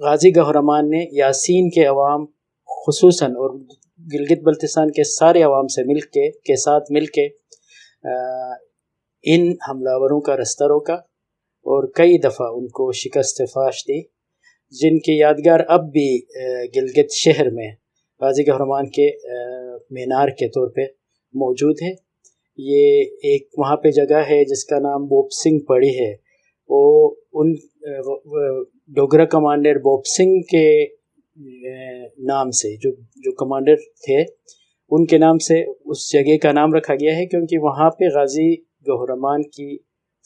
غازی گوہر نے یاسین کے عوام خصوصاً اور گلگت بلتستان کے سارے عوام سے ساتھ مل کے ان حملہ وروں کا رستہ روکا اور کئی دفعہ ان کو شکست فاش دی، جن کی یادگار اب بھی گلگت شہر میں غازی گوہر کے مینار کے طور پہ موجود ہے۔ یہ ایک وہاں پہ جگہ ہے جس کا نام بوپ سنگھ پڑی ہے، وہ ان ڈوگرا کمانڈر بوپ سنگھ کے نام سے جو کمانڈر تھے ان کے نام سے اس جگہ کا نام رکھا گیا ہے، کیونکہ وہاں پہ غازی گوہر کی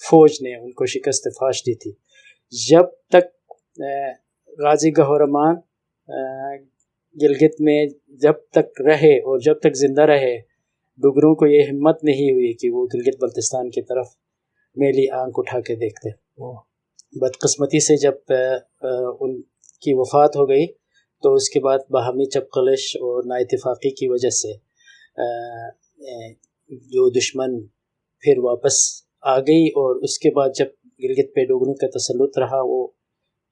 فوج نے ان کو شکست فاش دی تھی۔ جب تک غازی گوہر گلگت میں جب تک رہے اور جب تک زندہ رہے، ڈوگروں کو یہ ہمت نہیں ہوئی کہ وہ گلگت بلتستان کی طرف میلی آنکھ اٹھا کے دیکھتے۔ بدقسمتی سے جب ان کی وفات ہو گئی تو اس کے بعد باہمی چپقلش اور نااتفاقی کی وجہ سے جو دشمن پھر واپس آ گئی، اور اس کے بعد جب گلگت پہ ڈوگروں کا تسلط رہا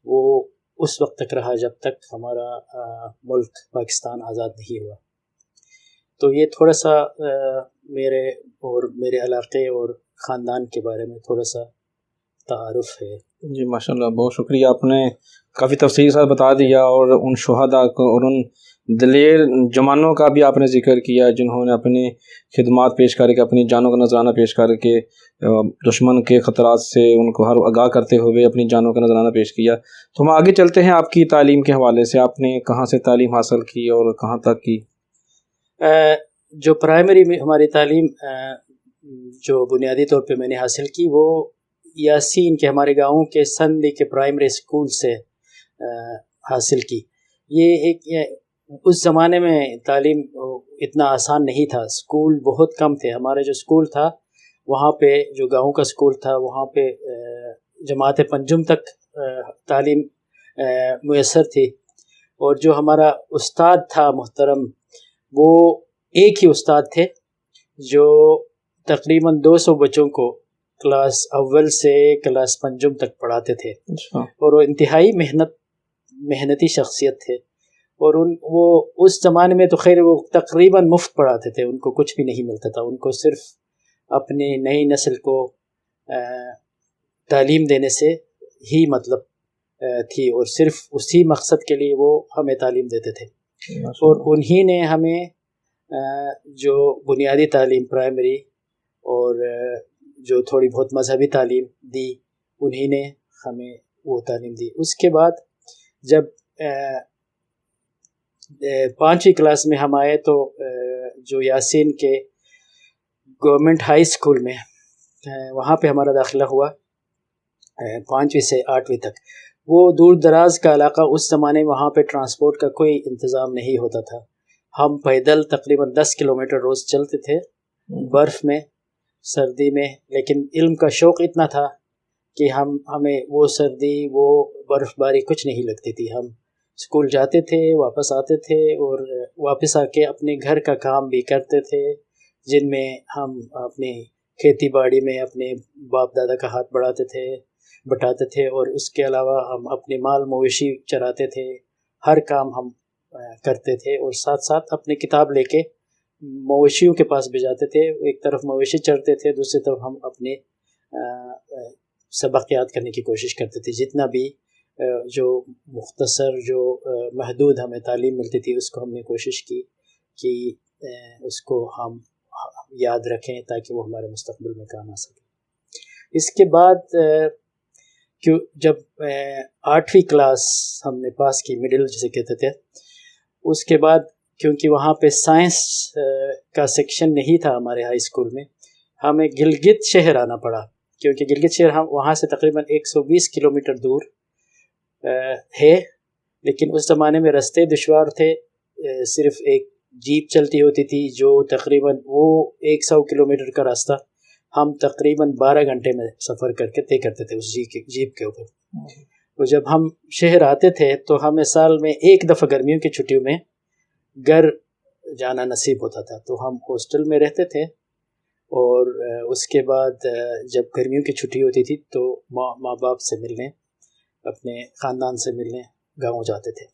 وہ اس وقت تک رہا جب تک ہمارا ملک پاکستان آزاد نہیں ہوا۔ تو یہ تھوڑا سا میرے علاقے اور خاندان کے بارے میں تھوڑا سا تعارف ہے۔ جی ماشاءاللہ، بہت شکریہ، آپ نے کافی تفصیل سے بتا دیا، اور ان شہداء کو اور ان دلیر جوانوں کا بھی آپ نے ذکر کیا جنہوں نے اپنی خدمات پیش کر کے، اپنی جانوں کا نذرانہ پیش کر کے دشمن کے خطرات سے ان کو ہر آگاہ کرتے ہوئے اپنی جانوں کا نذرانہ پیش کیا۔ تو ہم آگے چلتے ہیں آپ کی تعلیم کے حوالے سے، آپ نے کہاں سے تعلیم حاصل کی اور کہاں تک کی؟ جو پرائمری میں ہماری تعلیم جو بنیادی طور پہ میں نے حاصل کی وہ یاسین کے ہمارے گاؤں کے سندی کے پرائمری اسکول سے حاصل کی۔ یہ اس زمانے میں تعلیم اتنا آسان نہیں تھا، اسکول بہت کم تھے۔ ہمارا جو اسکول تھا وہاں پہ، جو گاؤں کا اسکول تھا وہاں پہ جماعت پنجم تک تعلیم میسر تھی، اور جو ہمارا استاد تھا محترم وہ ایک ہی استاد تھے جو تقریباً 200 بچوں کو کلاس اول سے کلاس پنجم تک پڑھاتے تھے، اور وہ انتہائی محنتی شخصیت تھے، اور وہ اس زمانے میں تو خیر وہ تقریباً مفت پڑھاتے تھے، ان کو کچھ بھی نہیں ملتا تھا، ان کو صرف اپنی نئی نسل کو تعلیم دینے سے ہی مطلب تھی، اور صرف اسی مقصد کے لیے وہ ہمیں تعلیم دیتے تھے، اور انہی نے ہمیں جو بنیادی تعلیم پرائمری اور جو تھوڑی بہت مذہبی تعلیم دی، انہی نے ہمیں وہ تعلیم دی۔ اس کے بعد جب 5ویں کلاس میں ہم آئے تو جو یاسین کے گورنمنٹ ہائی اسکول میں وہاں پہ ہمارا داخلہ ہوا 5ویں سے 8ویں تک۔ وہ دور دراز کا علاقہ، اس زمانے میں وہاں پہ ٹرانسپورٹ کا کوئی انتظام نہیں ہوتا تھا، ہم پیدل تقریباً 10 کلومیٹر روز چلتے تھے، برف میں، سردی میں، لیکن علم کا شوق اتنا تھا کہ ہمیں وہ سردی وہ برف باری کچھ نہیں لگتی تھی۔ ہم اسکول جاتے تھے، واپس آتے تھے، اور واپس آ کے اپنے گھر کا کام بھی کرتے تھے، جن میں ہم اپنی کھیتی باڑی میں اپنے باپ دادا کا ہاتھ بٹاتے تھے، اور اس کے علاوہ ہم اپنے مال مویشی چراتے تھے، ہر کام ہم کرتے تھے، اور ساتھ ساتھ اپنی کتاب لے کے مویشیوں کے پاس بھی جاتے تھے، ایک طرف مویشی چرتے تھے، دوسری طرف ہم اپنے سبق یاد کرنے کی کوشش کرتے تھے۔ جتنا بھی جو مختصر جو محدود ہمیں تعلیم ملتی تھی اس کو ہم نے کوشش کی کہ اس کو ہم یاد رکھیں تاکہ وہ ہمارے مستقبل میں کام آ سکے۔ اس کے بعد جب 8ویں کلاس ہم نے پاس کی، مڈل جسے کہتے تھے، اس کے بعد کیونکہ وہاں پہ سائنس کا سیکشن نہیں تھا ہمارے ہائی اسکول میں، ہمیں گلگت شہر آنا پڑا، کیونکہ گلگت شہر ہم وہاں سے تقریباً 120 کلومیٹر دور ہے، لیکن اس زمانے میں رستے دشوار تھے، صرف ایک جیپ چلتی ہوتی تھی جو تقریباً وہ 100 کلومیٹر کا راستہ ہم تقریباً 12 گھنٹے میں سفر کر کے طے کرتے تھے اس جیپ کے اوپر۔ تو جب ہم شہر آتے تھے تو ہمیں سال میں ایک دفعہ گرمیوں کی چھٹیوں میں گھر جانا نصیب ہوتا تھا، تو ہم ہاسٹل میں رہتے تھے، اور اس کے بعد جب گرمیوں کی چھٹی ہوتی تھی تو ماں باپ سے ملنے، اپنے خاندان سے ملنے گاؤں جاتے تھے.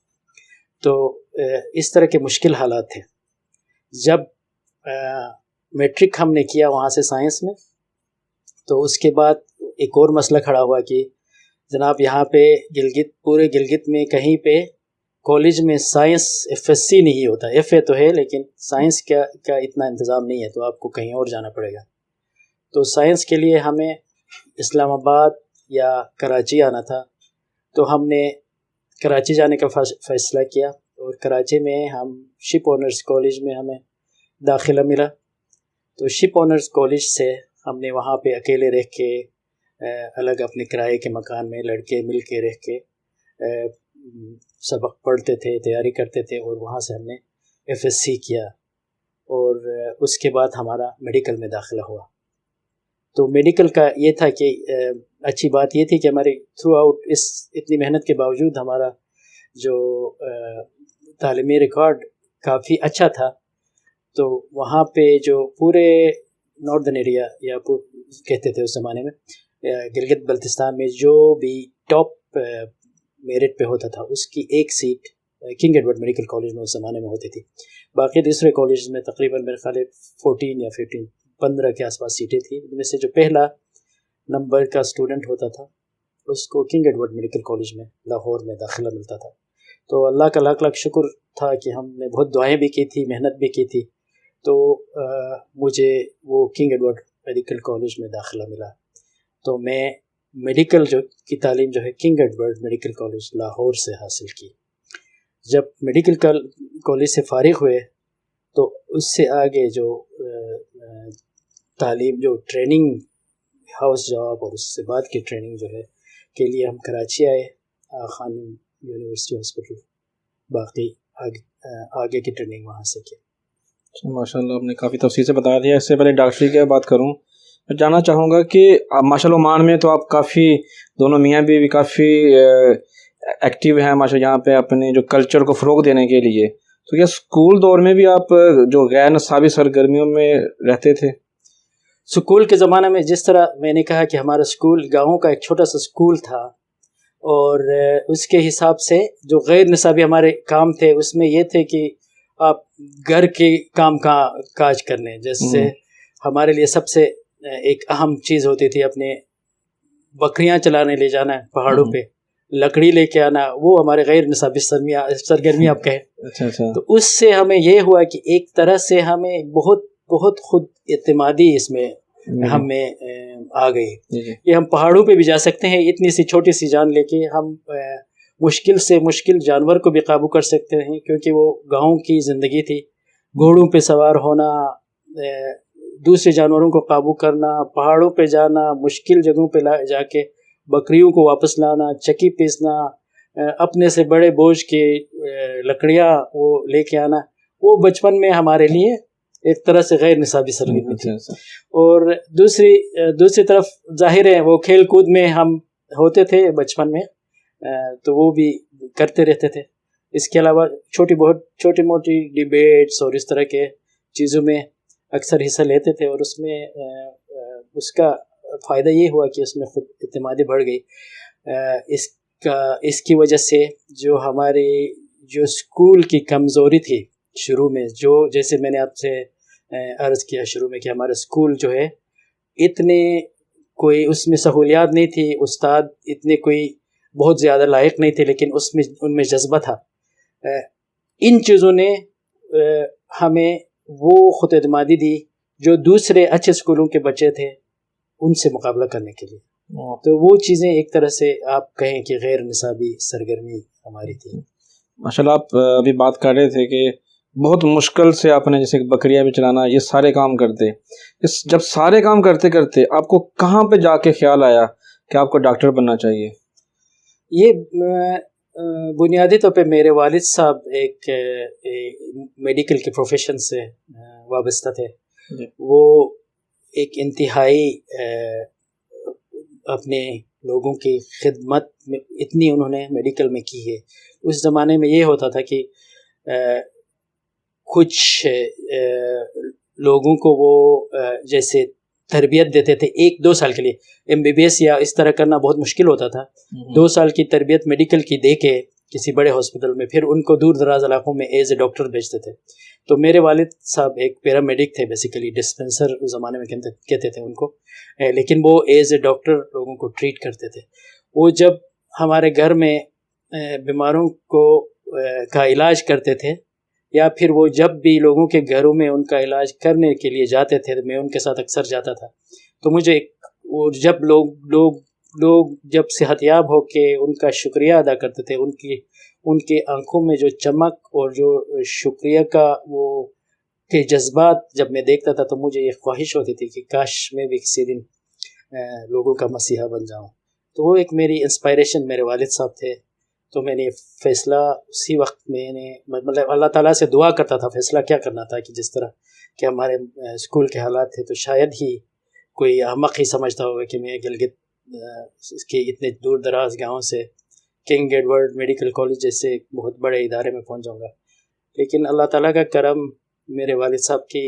تو اس طرح کے مشکل حالات تھے. جب میٹرک ہم نے کیا وہاں سے سائنس میں، تو اس کے بعد ایک اور مسئلہ کھڑا ہوا کہ جناب یہاں پہ پورے گلگت میں کہیں پہ کالج میں سائنس ایف ایس سی نہیں ہوتا. ایف اے تو ہے لیکن سائنس کا اتنا انتظام نہیں ہے، تو آپ کو کہیں اور جانا پڑے گا. تو سائنس کے لیے ہمیں اسلام آباد یا کراچی آنا تھا. تو ہم نے کراچی جانے کا فیصلہ کیا، اور کراچی میں ہم شپ آنرز کالج میں ہمیں داخلہ ملا. تو شپ آنرز کالج سے ہم نے وہاں پہ اکیلے رہ کے الگ اپنے کرائے کے مکان میں لڑکے مل کے رہ کے سبق پڑھتے تھے، تیاری کرتے تھے، اور وہاں سے ہم نے ایف ایس سی کیا. اور اس کے بعد ہمارا میڈیکل میں داخلہ ہوا. تو میڈیکل کا یہ تھا کہ اچھی بات یہ تھی کہ ہماری تھرو آؤٹ اتنی محنت کے باوجود ہمارا جو تعلیمی ریکارڈ کافی اچھا تھا. تو وہاں پہ جو پورے ناردرن ایریا یا کہتے تھے اس زمانے میں گلگت بلتستان میں جو بھی ٹاپ میرٹ پہ ہوتا تھا اس کی ایک seat king Edward medical college میں اس زمانے میں ہوتی تھی. باقی دوسرے کالج میں تقریباً میرے خیال 14 یا 15 کے آس پاس سیٹیں تھیں. ان میں سے جو پہلا نمبر کا اسٹوڈنٹ ہوتا تھا اس کو کنگ ایڈورڈ میڈیکل کالج میں لاہور میں داخلہ ملتا تھا. تو اللہ کا لاکھ لاکھ شکر تھا کہ ہم نے بہت دعائیں بھی کی تھی، محنت بھی کی تھی. تو مجھے وہ کنگ ایڈورڈ میڈیکل کالج میں داخلہ ملا. تو میں میڈیکل کی تعلیم جو ہے king Edward medical college Lahore سے حاصل کی. جب میڈیکل کالج سے فارغ ہوئے تو اس سے آگے جو تعلیم جو ٹریننگ ہاؤس جاب اور اس سے بعد کی ٹریننگ جو ہے کے لیے ہم کراچی آئے خان یونیورسٹی ہاسپٹل. باقی آگے کی ٹریننگ وہاں سے کی. ماشاء اللہ آپ نے کافی تفصیل سے بتا دیا. اس سے پہلے ڈاکٹری کی بات کروں، میں جاننا چاہوں گا کہ ماشاء اللہ عمان میں تو آپ کافی دونوں میاں بیوی کافی ایکٹیو ہیں ماشاء اللہ یہاں پہ اپنے جو کلچر کو فروغ دینے کے لیے. تو کیا اسکول دور میں بھی آپ جو غیر نصابی سرگرمیوں میں رہتے تھے؟ اسکول کے زمانے میں جس طرح میں نے کہا کہ ہمارا اسکول گاؤں کا ایک چھوٹا سا اسکول تھا، اور اس کے حساب سے جو غیر نصابی ہمارے کام تھے اس میں یہ تھے کہ آپ گھر کے کام کاج کرنے. جیسے ہمارے لیے سب سے ایک اہم چیز ہوتی تھی اپنے بکریاں چلانے لے جانا پہاڑوں پہ، لکڑی لے کے آنا. وہ ہمارے غیر نصابی سرگرمی آپ کہیں. تو اس سے ہمیں یہ ہوا کہ ایک طرح سے ہمیں بہت بہت خود اعتمادی اس میں ہمیں آ گئی کہ ہم پہاڑوں پہ بھی جا سکتے ہیں. اتنی سی چھوٹی سی جان لے کے ہم مشکل سے مشکل جانور کو بھی قابو کر سکتے ہیں، کیونکہ وہ گاؤں کی زندگی تھی. گھوڑوں پہ سوار ہونا، دوسرے جانوروں کو قابو کرنا، پہاڑوں پہ جانا، مشکل جگہوں پہ جا کے بکریوں کو واپس لانا، چکی پیسنا، اپنے سے بڑے بوجھ کے لکڑیاں وہ لے کے آنا، وہ بچپن میں ہمارے لیے ایک طرح سے غیر نصابی سرگرمی تھی. اور دوسری طرف ظاہر ہے وہ کھیل کود میں ہم ہوتے تھے بچپن میں، تو وہ بھی کرتے رہتے تھے. اس کے علاوہ چھوٹی موٹی ڈیبیٹس اور اس طرح کے چیزوں میں اکثر حصہ لیتے تھے، اور اس میں اس کا فائدہ یہ ہوا کہ اس میں خود اعتمادی بڑھ گئی. اس کی وجہ سے جو ہماری جو اسکول کی کمزوری تھی شروع میں، جو جیسے میں نے آپ سے عرض کیا شروع میں کہ ہمارا اسکول جو ہے اتنے کوئی اس میں سہولیات نہیں تھی، استاد اتنے کوئی بہت زیادہ لائق نہیں تھے، لیکن ان میں جذبہ تھا. ان چیزوں نے ہمیں وہ خود اعتمادی دی جو دوسرے اچھے اسکولوں کے بچے تھے ان سے مقابلہ کرنے کے لیے. تو وہ چیزیں ایک طرح سے آپ کہیں کہ غیر نصابی سرگرمی ہماری تھی. ماشاءاللہ آپ ابھی بات کر رہے تھے کہ بہت مشکل سے آپ نے جیسے بکریاں بھی چلانا، یہ سارے کام کرتے. جب سارے کام کرتے کرتے آپ کو کہاں پہ جا کے خیال آیا کہ آپ کو ڈاکٹر بننا چاہیے؟ یہ بنیادی طور پہ میرے والد صاحب ایک میڈیکل کے پروفیشن سے وابستہ تھے. وہ ایک انتہائی اپنے لوگوں کی خدمت میں اتنی انہوں نے میڈیکل میں کی ہے. اس زمانے میں یہ ہوتا تھا کہ کچھ لوگوں کو وہ جیسے تربیت دیتے تھے 1-2 سال کے لیے. MBBS یا اس طرح کرنا بہت مشکل ہوتا تھا. 2 سال کی تربیت میڈیکل کی دے کے کسی بڑے ہاسپٹل میں، پھر ان کو دور دراز علاقوں میں ایز اے ڈاکٹر بھیجتے تھے. تو میرے والد صاحب ایک پیرامیڈک تھے، بیسیکلی ڈسپنسر اس زمانے میں کہتے تھے ان کو، لیکن وہ ایز اے ڈاکٹر لوگوں کو ٹریٹ کرتے تھے. وہ جب ہمارے گھر میں بیماروں کا علاج کرتے تھے، یا پھر وہ جب بھی لوگوں کے گھروں میں ان کا علاج کرنے کے لیے جاتے تھے، میں ان کے ساتھ اکثر جاتا تھا. تو مجھے وہ جب لوگ جب صحت یاب ہو کے ان کا شکریہ ادا کرتے تھے، ان کی آنکھوں میں جو چمک اور جو شکریہ کا وہ کے جذبات جب میں دیکھتا تھا، تو مجھے یہ خواہش ہوتی تھی کہ کاش میں بھی کسی دن لوگوں کا مسیحا بن جاؤں. تو وہ ایک میری انسپائریشن میرے والد صاحب تھے. تو میں نے فیصلہ اسی وقت میں نے مطلب اللہ تعالیٰ سے دعا کرتا تھا فیصلہ کیا کرنا تھا، کہ جس طرح کہ ہمارے اسکول کے حالات تھے، تو شاید ہی کوئی احمق ہی سمجھتا ہوگا کہ میں گلگت کے اتنے دور دراز گاؤں سے کنگ ایڈورڈ میڈیکل کالج جیسے بہت بڑے ادارے میں پہنچ جاؤں گا. لیکن اللہ تعالیٰ کا کرم میرے والد صاحب کی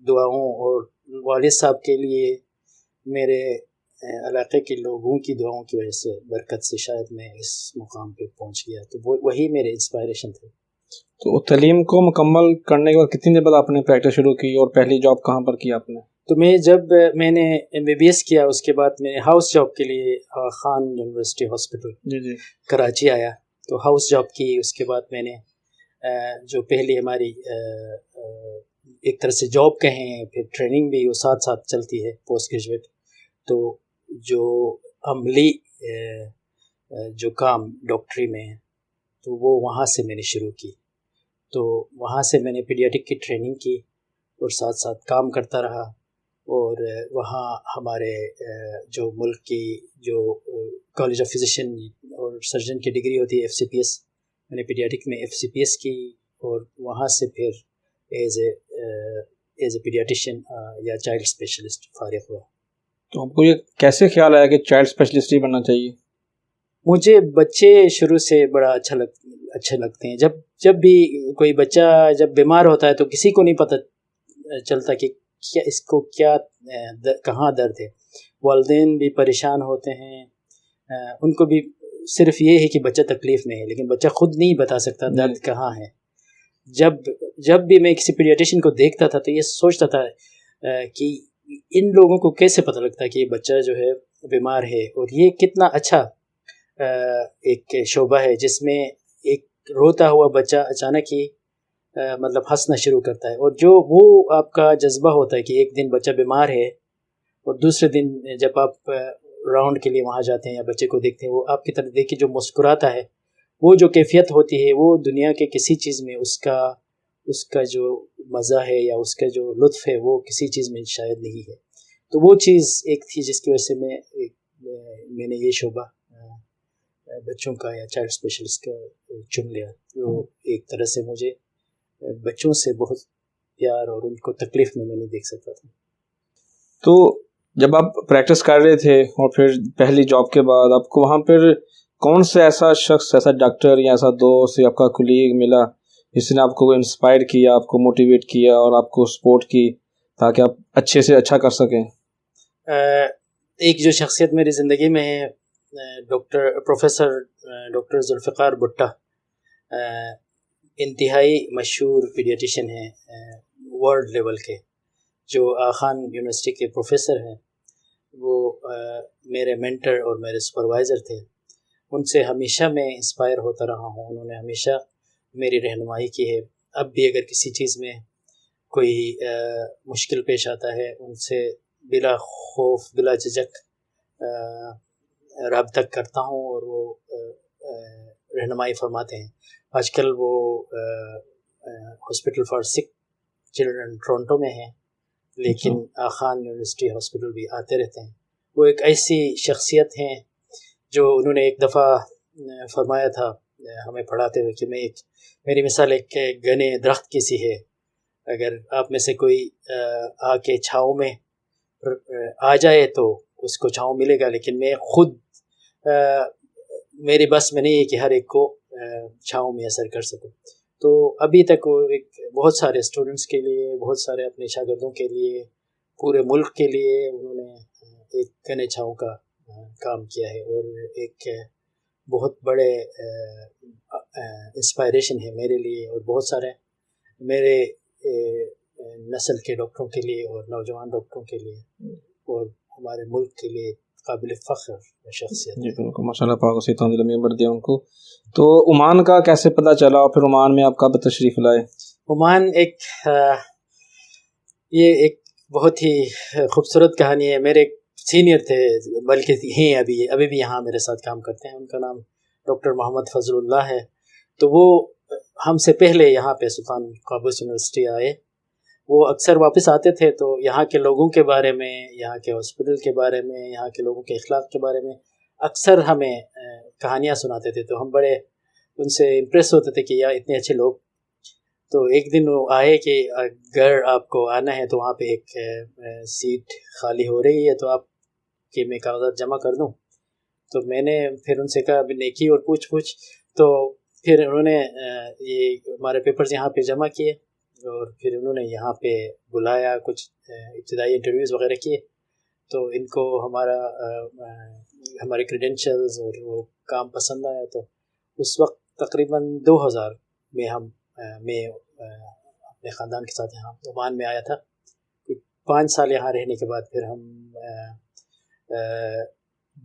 دعاؤں اور والد صاحب کے لیے میرے علاقے کے لوگوں کی دعاؤں کی وجہ سے، برکت سے شاید میں اس مقام پہ پہنچ گیا. تو وہی میرے انسپائریشن تھے. تو تعلیم کو مکمل کرنے کے بعد کتنی دیر بعد آپ نے پریکٹس شروع کی اور پہلی جاب کہاں پر کی آپ نے؟ تو جب میں نے MBBS کیا، اس کے بعد میں ہاؤس جاب کے لیے خان یونیورسٹی ہاسپٹل کراچی آیا. تو ہاؤس جاب کی. اس کے بعد میں نے جو پہلی ہماری ایک طرح سے جاب کہیں، پھر ٹریننگ بھی وہ ساتھ ساتھ چلتی ہے پوسٹ گریجویٹ. تو جو عملی جو کام ڈاکٹری میں ہے، تو وہ وہاں سے میں نے شروع کی. تو وہاں سے میں نے پیڈیاٹک کی ٹریننگ کی اور ساتھ ساتھ کام کرتا رہا. اور وہاں ہمارے جو ملک کی جو کالج آف فزیشین اور سرجن کی ڈگری ہوتی ہے FCPS، میں نے پیڈیاٹک میں FCPS کی، اور وہاں سے پھر ایز اے پیڈیاٹیشین یا چائلڈ اسپیشلسٹ فارغ ہوا. تو آپ کو یہ کیسے خیال آیا کہ چائلڈ اسپیشلسٹ ہی بننا چاہیے؟ مجھے بچے شروع سے بڑا اچھے لگتے ہیں. جب بھی کوئی بچہ جب بیمار ہوتا ہے تو کسی کو نہیں پتہ چلتا کہ کیا اس کو کیا کہاں درد ہے. والدین بھی پریشان ہوتے ہیں، ان کو بھی صرف یہ ہے کہ بچہ تکلیف میں ہے، لیکن بچہ خود نہیں بتا سکتا درد کہاں ہے. جب بھی میں کسی پیڈیاٹیشین کو دیکھتا تھا تو یہ سوچتا تھا کہ ان لوگوں کو کیسے پتہ لگتا ہے کہ یہ بچہ جو ہے بیمار ہے. اور یہ کتنا اچھا ایک شعبہ ہے جس میں ایک روتا ہوا بچہ اچانک ہی مطلب ہنسنا شروع کرتا ہے. اور جو وہ آپ کا جذبہ ہوتا ہے کہ ایک دن بچہ بیمار ہے، اور دوسرے دن جب آپ راؤنڈ کے لیے وہاں جاتے ہیں یا بچے کو دیکھتے ہیں، وہ آپ کی طرف دیکھ کے جو مسکراتا ہے، وہ جو کیفیت ہوتی ہے، وہ دنیا کے کسی چیز میں اس کا جو مزہ ہے یا اس کا جو لطف ہے، وہ کسی چیز میں شاید نہیں ہے. تو وہ چیز ایک تھی جس کی وجہ سے میں نے یہ شعبہ بچوں کا یا چائلڈ اسپیشلسٹ کا چن لیا. جو ایک طرح سے مجھے بچوں سے بہت پیار اور ان کو تکلیف میں نہیں دیکھ سکتا تھا. تو جب آپ پریکٹس کر رہے تھے اور پھر پہلی جاب کے بعد آپ کو وہاں پھر کون سے ایسا شخص، ایسا ڈاکٹر یا ایسا دوست یا آپ کا کولیگ ملا جس نے آپ کو انسپائر کیا، آپ کو موٹیویٹ کیا اور آپ کو سپورٹ کی تاکہ آپ اچھے سے اچھا کر سکیں؟ ایک جو شخصیت میری زندگی میں ہے، پروفیسر ڈاکٹر ذوالفقار بھٹہ، انتہائی مشہور پیڈیاٹیشین ہیں ورلڈ لیول کے، جو خان یونیورسٹی کے پروفیسر ہیں. وہ میرے مینٹر اور میرے سپروائزر تھے. ان سے ہمیشہ میں انسپائر ہوتا رہا ہوں. انہوں نے ہمیشہ میری رہنمائی کی ہے. اب بھی اگر کسی چیز میں کوئی مشکل پیش آتا ہے، ان سے بلا خوف بلا جھجک رابطہ کرتا ہوں اور وہ رہنمائی فرماتے ہیں. آج کل وہ ہاسپٹل فار سک چلڈرن ٹورنٹو میں ہیں، لیکن خان یونیورسٹی ہاسپٹل بھی آتے رہتے ہیں. وہ ایک ایسی شخصیت ہیں جو انہوں نے ایک دفعہ فرمایا تھا ہمیں پڑھاتے ہوئے کہ میری مثال ایک گھنے درخت کی سی ہے. اگر آپ میں سے کوئی آ کے چھاؤں میں آ جائے تو اس کو چھاؤں ملے گا، لیکن میں خود میری بس میں نہیں ہے کہ ہر ایک کو چھاؤں میں اثر کر سکوں. تو ابھی تک وہ بہت سارے اسٹوڈنٹس کے لیے، بہت سارے اپنے شاگردوں کے لیے، پورے ملک کے لیے انہوں نے ایک گھنے چھاؤں کا کام کیا ہے. اور ایک بہت بڑے انسپائریشن ہے میرے لیے اور بہت سارے میرے نسل کے ڈاکٹروں کے لیے اور نوجوان ڈاکٹروں کے لیے اور ہمارے ملک کے لیے قابل فخر شخصیت. جی بالکل ماشاء اللہ، پاک اسی طرح دل میں دیا ان کو. تو عمان کا کیسے پتہ چلا اور پھر عمان میں آپ کب تشریف لائے؟ عمان یہ ایک بہت ہی خوبصورت کہانی ہے. میرے سینئر تھے، بلکہ ہیں ابھی بھی یہاں میرے ساتھ کام کرتے ہیں. ان کا نام ڈاکٹر محمد فضل اللہ ہے. تو وہ ہم سے پہلے یہاں پہ سلطان قابوس یونیورسٹی آئے. وہ اکثر واپس آتے تھے تو یہاں کے لوگوں کے بارے میں، یہاں کے ہاسپٹل کے بارے میں، یہاں کے لوگوں کے اخلاق کے بارے میں اکثر ہمیں کہانیاں سناتے تھے. تو ہم بڑے ان سے امپریس ہوتے تھے کہ یار اتنے اچھے لوگ. تو ایک دن وہ آئے کہ اگر آپ کو آنا ہے تو وہاں پہ ایک سیٹ خالی ہو رہی ہے تو آپ کہ میں کاغذات جمع کر دوں. تو میں نے پھر ان سے کہا ابھی نیکی اور پوچھ تو پھر انہوں نے یہ ہمارے پیپرز یہاں پہ جمع کیے اور پھر انہوں نے یہاں پہ بلایا، کچھ ابتدائی انٹرویوز وغیرہ کیے. تو ان کو ہمارے کریڈینشلز اور وہ کام پسند آیا. تو اس وقت تقریباً 2000 میں میں اپنے خاندان کے ساتھ یہاں عمان میں آیا تھا. 5 سال یہاں رہنے کے بعد پھر ہم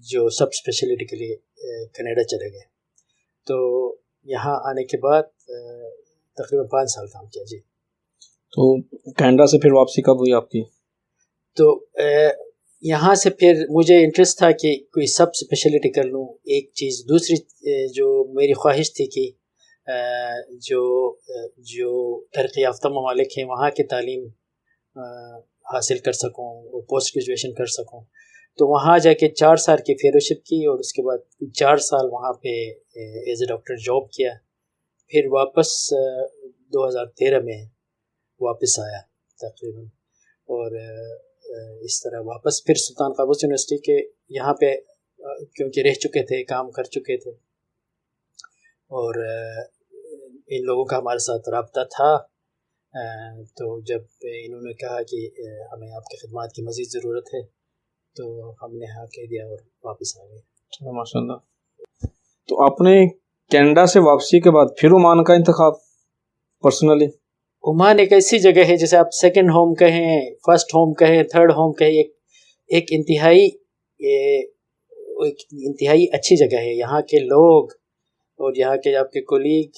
جو سب اسپیشلٹی کے لیے کینیڈا چلے گئے. تو یہاں آنے کے بعد تقریباً 5 سال کام کیا. جی. تو کینیڈا سے پھر واپسی کب ہوئی آپ کی؟ تو یہاں سے پھر مجھے انٹرسٹ تھا کہ کوئی سب اسپیشلٹی کر لوں. ایک چیز دوسری جو میری خواہش تھی کہ جو ترقی یافتہ ممالک ہیں وہاں کی تعلیم حاصل کر سکوں اور پوسٹ گریجویشن کر سکوں. تو وہاں جا کے 4 سال کی فیلوشپ کی اور اس کے بعد 4 سال وہاں پہ ایز اے ڈاکٹر جاب کیا. پھر واپس 2013 میں واپس آیا تقریباً. اور اس طرح واپس پھر سلطان قابوس یونیورسٹی کے یہاں پہ کیونکہ رہ چکے تھے، کام کر چکے تھے اور ان لوگوں کا ہمارے ساتھ رابطہ تھا. تو جب انہوں نے کہا کہ ہمیں آپ کی خدمات کی مزید ضرورت ہے تو ہم نے ہاں کہہ دیا اور واپس آ گئے. ماشاء اللہ. تو آپ نے کینیڈا سے واپسی کے بعد پھر عمان کا انتخاب پرسنلی؟ عمان ایک ایسی جگہ ہے جیسے آپ سیکنڈ ہوم کہیں، فرسٹ ہوم کہیں، تھرڈ ہوم کہیں. ایک انتہائی اچھی جگہ ہے. یہاں کے لوگ اور یہاں کے آپ کے کولیگ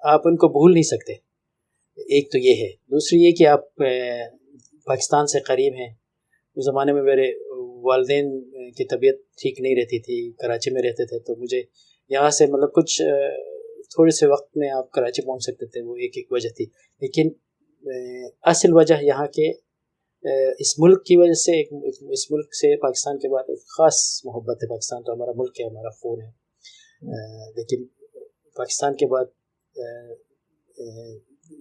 آپ ان کو بھول نہیں سکتے. ایک تو یہ ہے. دوسری یہ کہ آپ پاکستان سے قریب ہیں. اس زمانے میں میرے والدین کی طبیعت ٹھیک نہیں رہتی تھی، کراچی میں رہتے تھے. تو مجھے یہاں سے مطلب کچھ تھوڑے سے وقت میں آپ کراچی پہنچ سکتے تھے. وہ ایک وجہ تھی. لیکن اصل وجہ یہاں کے اس ملک کی وجہ سے، اس ملک سے پاکستان کے بعد ایک خاص محبت ہے. پاکستان تو ہمارا ملک ہے، ہمارا خون ہے. لیکن پاکستان کے بعد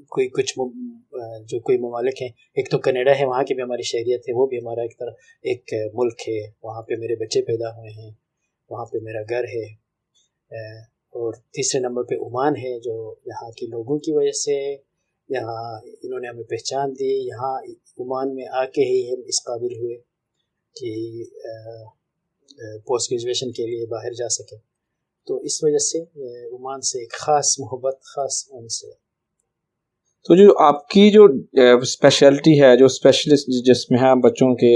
کوئی ممالک ہیں. ایک تو کینیڈا ہے، وہاں کی بھی ہماری شہریت ہے، وہ بھی ہمارا ایک طرح ایک ملک ہے. وہاں پہ میرے بچے پیدا ہوئے ہیں، وہاں پہ میرا گھر ہے. اور تیسرے نمبر پہ عمان ہے، جو یہاں کے لوگوں کی وجہ سے یہاں انہوں نے ہمیں پہچان دی. یہاں عمان میں آ کے ہی ہم اس قابل ہوئے کہ پوسٹ گریجویشن کے لیے باہر جا سکے. تو اس وجہ سے عمان سے ایک خاص محبت، خاص ان سے. تو جو آپ کی جو اسپیشلٹی ہے، جو اسپیشلسٹ جس میں ہے بچوں کے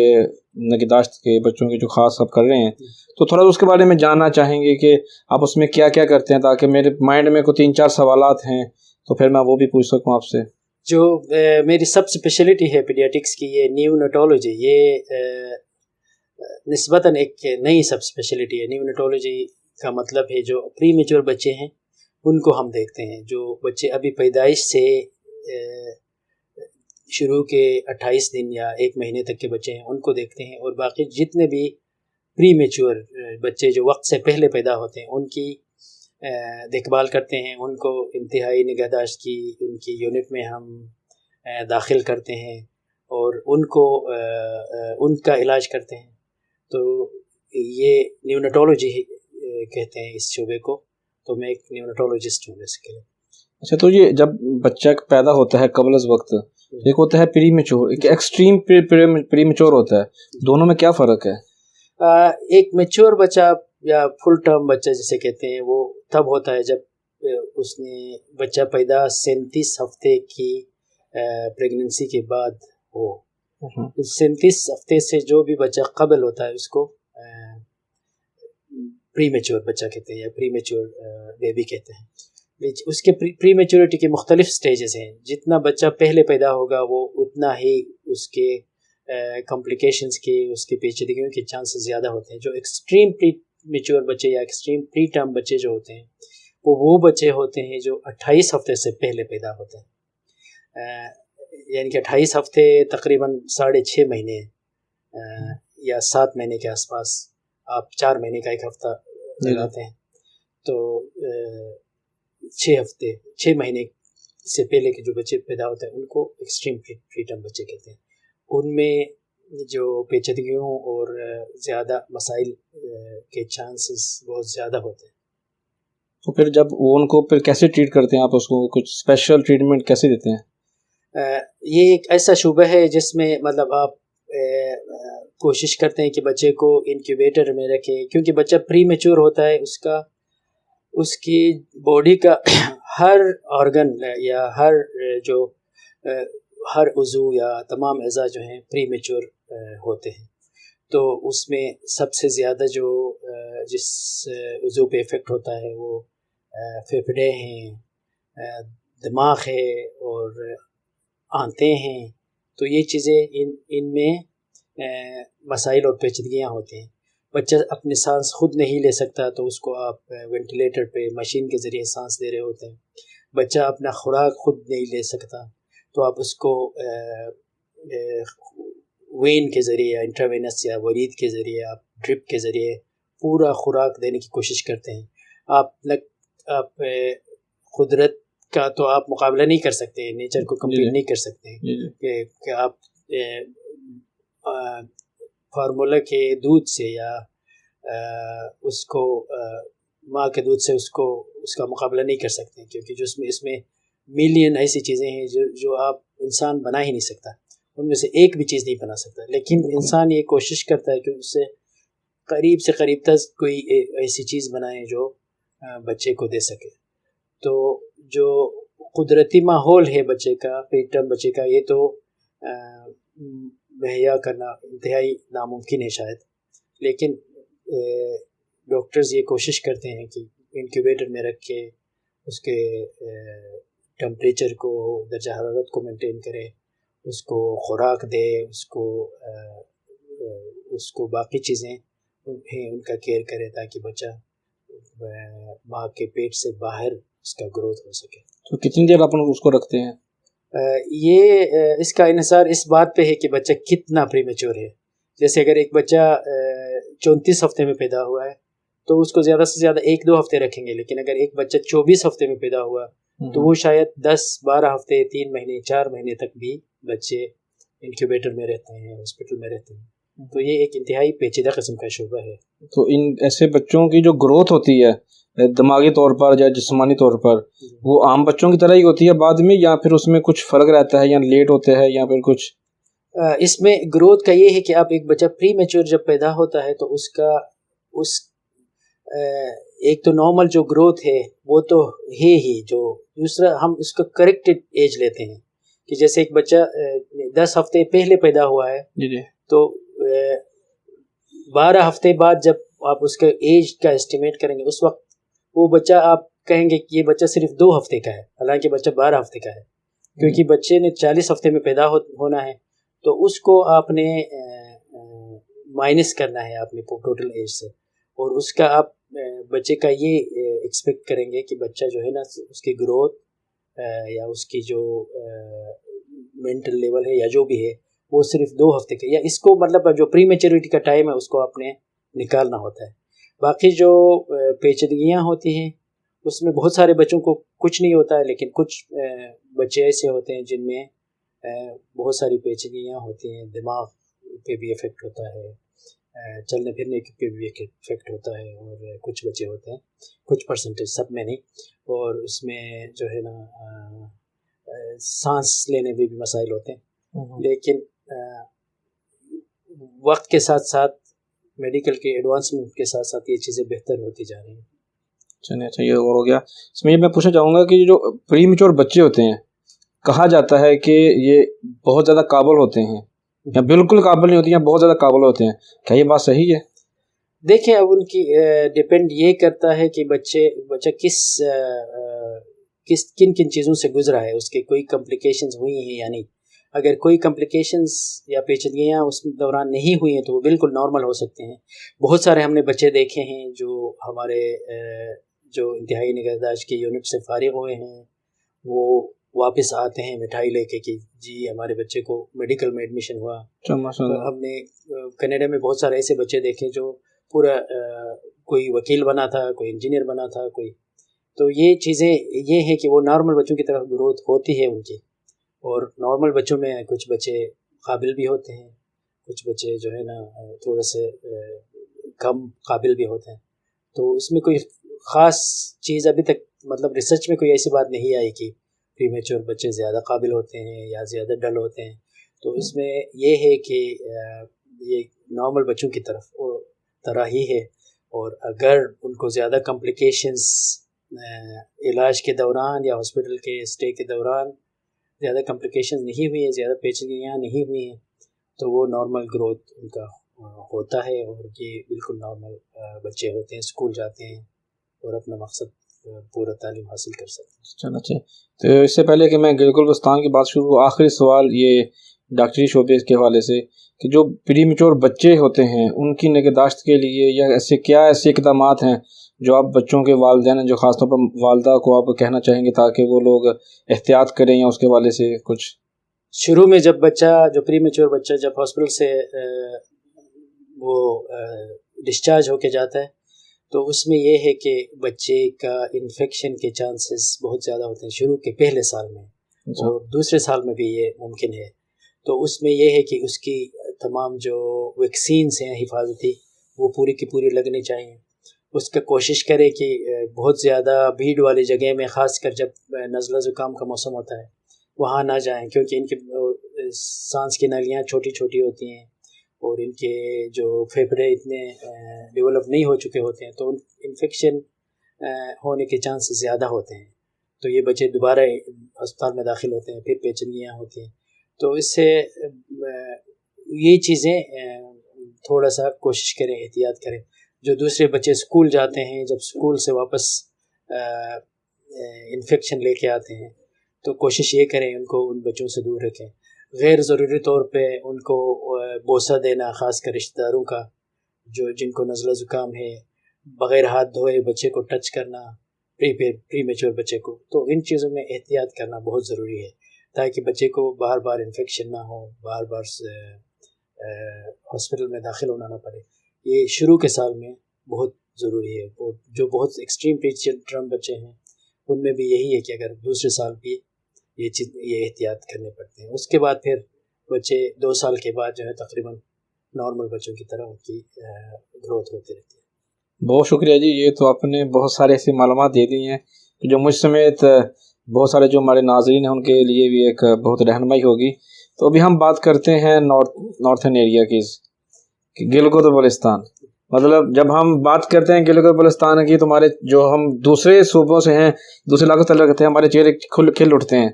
نگہداشت کے، بچوں کے جو خاص آپ کر رہے ہیں، تو تھوڑا اس کے بارے میں جاننا چاہیں گے کہ آپ اس میں کیا کیا کرتے ہیں، تاکہ میرے مائنڈ میں کوئی 3-4 سوالات ہیں تو پھر میں وہ بھی پوچھ سکوں آپ سے. جو میری سب اسپیشلٹی ہے پیڈیاٹکس کی، یہ نیونیٹولوجی. یہ نسبتاً ایک نئی سب اسپیشلٹی ہے. نیونیٹولوجی کا مطلب ہے جو پری میچور بچے ہیں ان کو ہم دیکھتے ہیں. جو بچے ابھی پیدائش سے شروع کے 28 دن یا 1 مہینے تک کے بچے ہیں ان کو دیکھتے ہیں. اور باقی جتنے بھی پری میچور بچے جو وقت سے پہلے پیدا ہوتے ہیں ان کی دیکھ بھال کرتے ہیں. ان کو انتہائی نگہداشت کی ان کی یونٹ میں ہم داخل کرتے ہیں اور ان کا علاج کرتے ہیں. تو یہ نیونیٹولوجی کہتے ہیں اس شعبے کو. تو میں ایک نیونیٹولوجسٹ ہوں بیسیکلی. اچھا، تو یہ جب بچہ پیدا ہوتا ہے قبل از وقت، ایک ہوتا ہے پری میچور، ایک ایکسٹریم پری میچور ہوتا ہے، دونوں میں کیا فرق ہے؟ ایک میچور بچہ یا فل ٹرم بچہ جسے کہتے ہیں وہ تب ہوتا ہے جب اس نے بچہ پیدا 37 ہفتے کی پریگننسی کے بعد ہو. 37 ہفتے سے جو بھی بچہ قبل ہوتا ہے اس کو پری میچور بچہ کہتے ہیں یا پری میچور بیبی کہتے ہیں. اس کے پری میچورٹی کے مختلف سٹیجز ہیں. جتنا بچہ پہلے پیدا ہوگا وہ اتنا ہی اس کے کمپلیکیشنز کے اس کے پیچیدگیوں کے چانسز زیادہ ہوتے ہیں. جو ایکسٹریم پری میچور بچے یا ایکسٹریم پری ٹرم بچے جو ہوتے ہیں وہ بچے ہوتے ہیں جو 28 ہفتے سے پہلے پیدا ہوتے ہیں. یعنی کہ 28 ہفتے تقریباً 6.5 مہینے یا 7 مہینے کے آس پاس. آپ 4 مہینے کا ایک ہفتہ لگاتے ہیں تو 6 مہینے سے پہلے کے جو بچے پیدا ہوتے ہیں ان کو ایکسٹریم پری ٹرم بچے کہتے ہیں. ان میں جو پیچیدگیوں اور زیادہ مسائل کے چانسز بہت زیادہ ہوتے ہیں. تو پھر جب وہ ان کو پھر کیسے ٹریٹ کرتے ہیں آپ؟ اس کو کچھ اسپیشل ٹریٹمنٹ کیسے دیتے ہیں؟ یہ ایک ایسا شعبہ ہے جس میں مطلب آپ کوشش کرتے ہیں کہ بچے کو انکیوبیٹر میں رکھیں، کیونکہ بچہ پری میچور ہوتا ہے. اس کی باڈی کا ہر آرگن یا ہر عضو یا تمام اعضاء جو ہیں پری میچور ہوتے ہیں. تو اس میں سب سے زیادہ جو جس عضو پہ افیکٹ ہوتا ہے وہ پھیپھڑے ہیں، دماغ ہے اور آنتیں ہیں. تو یہ چیزیں ان میں مسائل اور پیچیدگیاں ہوتی ہیں. بچہ اپنی سانس خود نہیں لے سکتا تو اس کو آپ وینٹیلیٹر پہ مشین کے ذریعے سانس دے رہے ہوتے ہیں. بچہ اپنا خوراک خود نہیں لے سکتا تو آپ اس کو وین کے ذریعے یا انٹراوینس یا ورید کے ذریعے آپ ڈرپ کے ذریعے پورا خوراک دینے کی کوشش کرتے ہیں. آپ قدرت کا تو آپ مقابلہ نہیں کر سکتے، نیچر کو کمپلیٹ نہیں کر سکتے کہ آپ فارمولا کے دودھ سے یا اس کو ماں کے دودھ سے اس کا مقابلہ نہیں کر سکتے، کیونکہ اس میں ملین ایسی چیزیں ہیں جو آپ انسان بنا ہی نہیں سکتا. ان میں سے ایک بھی چیز نہیں بنا سکتا. لیکن انسان یہ کوشش کرتا ہے کہ اس سے قریب سے قریب تک کوئی ایسی چیز بنائے جو بچے کو دے سکے. تو جو قدرتی ماحول ہے بچے کا، پری ٹرم بچے کا، یہ تو مہیا کرنا انتہائی ناممکن ہے شاید. لیکن ڈاکٹرز یہ کوشش کرتے ہیں کہ انکیوبیٹر میں رکھ کے اس کے ٹمپریچر کو، درجہ حرارت کو مینٹین کرے، اس کو خوراک دے، اس کو باقی چیزیں ہیں ان کا کیئر کرے تاکہ بچہ ماں کے پیٹ سے باہر اس کا گروتھ ہو سکے. تو کتنی دیر آپ اس کو رکھتے ہیں؟ اس کا انحصار اس بات پہ ہے کہ بچہ کتنا پری میچور ہے. جیسے اگر ایک بچہ 34 ہفتے میں پیدا ہوا ہے تو اس کو زیادہ سے زیادہ 1-2 ہفتے رکھیں گے. لیکن اگر ایک بچہ 24 ہفتے میں پیدا ہوا تو وہ شاید 10-12 ہفتے، 3 مہینے، 4 مہینے تک بھی بچے انکیوبیٹر میں رہتے ہیں، ہاسپٹل میں رہتے ہیں. تو یہ ایک انتہائی پیچیدہ قسم کا شعبہ ہے. تو ان ایسے بچوں کی جو گروتھ ہوتی ہے دماغی طور پر یا جسمانی طور پر، وہ عام بچوں کی طرح ہی ہوتی ہے بعد میں، یا پھر اس میں کچھ فرق رہتا ہے، یا لیٹ ہوتے ہیں، یا پھر کچھ؟ اس میں گروتھ کا یہ ہے کہ آپ ایک بچہ پری میچور جب پیدا ہوتا ہے تو ایک تو نارمل جو گروتھ ہے وہ تو ہے ہی. جو دوسرا ہم اس کا کریکٹڈ ایج لیتے ہیں کہ جیسے ایک بچہ 10 ہفتے پہلے پیدا ہوا ہے تو 12 ہفتے بعد جب آپ اس کے ایج کا اسٹیمیٹ کریں گے اس وقت وہ بچہ آپ کہیں گے کہ یہ بچہ صرف 2 ہفتے کا ہے، حالانکہ بچہ 12 ہفتے کا ہے. کیونکہ بچے نے 40 ہفتے میں پیدا ہونا ہے تو اس کو آپ نے مائنس کرنا ہے اپنے ٹوٹل ایج سے، اور اس کا آپ بچے کا یہ ایکسپیکٹ کریں گے کہ بچہ جو ہے نا اس کی گروتھ یا اس کی جو مینٹل لیول ہے یا جو بھی ہے وہ صرف 2 ہفتے کا، یا اس کو مطلب جو پری میچورٹی کا ٹائم ہے اس کو آپ نے نکالنا ہوتا ہے. باقی جو پیچیدگیاں ہوتی ہیں اس میں بہت سارے بچوں کو کچھ نہیں ہوتا ہے، لیکن کچھ بچے ایسے ہوتے ہیں جن میں بہت ساری پیچیدگیاں ہوتی ہیں. دماغ پہ بھی افیکٹ ہوتا ہے، چلنے پھرنے پہ بھی افیکٹ ہوتا ہے، اور کچھ بچے ہوتے ہیں، کچھ پرسنٹیج، سب میں نہیں، اور اس میں جو ہے نا سانس لینے میں بھی مسائل ہوتے ہیں. لیکن وقت کے ساتھ ساتھ میڈیکل کے ایڈوانسمنٹ کے ساتھ ساتھ یہ چیزیں بہتر ہوتی جا رہی ہیں. چلیے اچھا یہ اور ہو گیا. اس میں یہ میں پوچھنا چاہوں گا کہ جو پری میچور بچے ہوتے ہیں کہا جاتا ہے کہ یہ بہت زیادہ قابل ہوتے ہیں یا بالکل قابل نہیں ہوتے یا بہت زیادہ قابل ہوتے ہیں، کیا یہ بات صحیح ہے؟ دیکھیں اب ان کی ڈپینڈ یہ کرتا ہے کہ بچہ کن کن چیزوں سے گزرا ہے، اس کے کوئی کمپلیکیشنز ہوئی ہیں یا نہیں. اگر کوئی کمپلیکیشنز یا پیچیدگیاں اس دوران نہیں ہوئی ہیں تو وہ بالکل نارمل ہو سکتے ہیں. بہت سارے ہم نے بچے دیکھے ہیں جو ہمارے جو انتہائی نگہداشت کے یونٹ سے فارغ ہوئے ہیں وہ واپس آتے ہیں مٹھائی لے کے کہ جی ہمارے بچے کو میڈیکل میں ایڈمیشن ہوا. ہم نے کینیڈا میں بہت سارے ایسے بچے دیکھے جو پورا کوئی وکیل بنا تھا، کوئی انجینئر بنا تھا، کوئی. تو یہ چیزیں یہ ہیں کہ وہ نارمل بچوں کی طرف گروتھ ہوتی ہے ان کی. اور نارمل بچوں میں کچھ بچے قابل بھی ہوتے ہیں، کچھ بچے جو ہے نا تھوڑے سے کم قابل بھی ہوتے ہیں. تو اس میں کوئی خاص چیز ابھی تک مطلب ریسرچ میں کوئی ایسی بات نہیں آئی کہ پری میچور بچے زیادہ قابل ہوتے ہیں یا زیادہ ڈل ہوتے ہیں. تو اس میں یہ ہے کہ یہ نارمل بچوں کی طرح ہی ہے. اور اگر ان کو زیادہ کمپلیکیشنز علاج کے دوران یا ہاسپٹل کے اسٹے کے دوران زیادہ کمپلیکیشنز نہیں ہوئی ہیں، زیادہ پیچیدگیاں نہیں ہوئی ہیں تو وہ نارمل گروتھ ان کا ہوتا ہے اور یہ بالکل نارمل بچے ہوتے ہیں، اسکول جاتے ہیں اور اپنا مقصد پورا تعلیم حاصل کر سکتے ہیں. چلو اچھا. تو اس سے پہلے کہ میں گلگت بلتستان کی بات شروع، آخری سوال یہ ڈاکٹری شعبے کے حوالے سے کہ جو پری میچور بچے ہوتے ہیں ان کی نگہداشت کے لیے یا ایسے اقدامات ہیں جو آپ بچوں کے والدین جو خاص طور پر والدہ کو آپ کہنا چاہیں گے تاکہ وہ لوگ احتیاط کریں یا اس کے حوالے سے کچھ؟ شروع میں جب بچہ جو پری میچور بچہ جب ہاسپٹل سے وہ ڈسچارج ہو کے جاتا ہے تو اس میں یہ ہے کہ بچے کا انفیکشن کے چانسز بہت زیادہ ہوتے ہیں شروع کے پہلے سال میں اور دوسرے سال میں بھی یہ ممکن ہے. تو اس میں یہ ہے کہ اس کی تمام جو ویکسینز ہیں حفاظتی وہ پوری کی پوری لگنی چاہیے. اس کا کوشش کرے کہ بہت زیادہ بھیڑ والی جگہ میں خاص کر جب نزلہ زکام کا موسم ہوتا ہے وہاں نہ جائیں کیونکہ ان کے سانس کی نالیاں چھوٹی چھوٹی ہوتی ہیں اور ان کے جو پھیپھڑے اتنے ڈیولپ نہیں ہو چکے ہوتے ہیں تو انفیکشن ہونے کے چانس زیادہ ہوتے ہیں. تو یہ بچے دوبارہ ہسپتال میں داخل ہوتے ہیں، پھر پیچیدگیاں ہوتی ہیں. تو اس سے یہ چیزیں تھوڑا سا کوشش کریں، احتیاط کریں. جو دوسرے بچے اسکول جاتے ہیں جب اسکول سے واپس انفیکشن لے کے آتے ہیں تو کوشش یہ کریں ان کو ان بچوں سے دور رکھیں. غیر ضروری طور پہ ان کو بوسہ دینا، خاص کر رشتہ داروں کا جن کو نزلہ زکام ہے، بغیر ہاتھ دھوئے بچے کو ٹچ کرنا، پری میچور بچے کو، تو ان چیزوں میں احتیاط کرنا بہت ضروری ہے تاکہ بچے کو بار بار انفیکشن نہ ہو، بار بار ہاسپٹل میں داخل ہونا نہ پڑے. یہ شروع کے سال میں بہت ضروری ہے. جو بہت ایکسٹریم ٹرم بچے ہیں ان میں بھی یہی ہے کہ اگر دوسرے سال بھی یہ احتیاط کرنے پڑتے ہیں. اس کے بعد پھر بچے 2 سال کے بعد جو ہے تقریباً نارمل بچوں کی طرح ان کی گروتھ ہوتی رہتی ہے. بہت شکریہ جی. یہ تو آپ نے بہت سارے ایسی معلومات دے دی ہیں جو مجھ سمیت بہت سارے جو ہمارے ناظرین ہیں ان کے لیے بھی ایک بہت رہنمائی ہوگی. تو ابھی ہم بات کرتے ہیں نارتھن ایریا کی، گلگت بلتستان. مطلب جب ہم بات کرتے ہیں گلگت بلتستان کی تو ہمارے جو ہم دوسرے صوبوں سے ہیں، دوسرے علاقوں سے تعلق رکھتے ہیں، ہمارے چہرے کھل اٹھتے ہیں.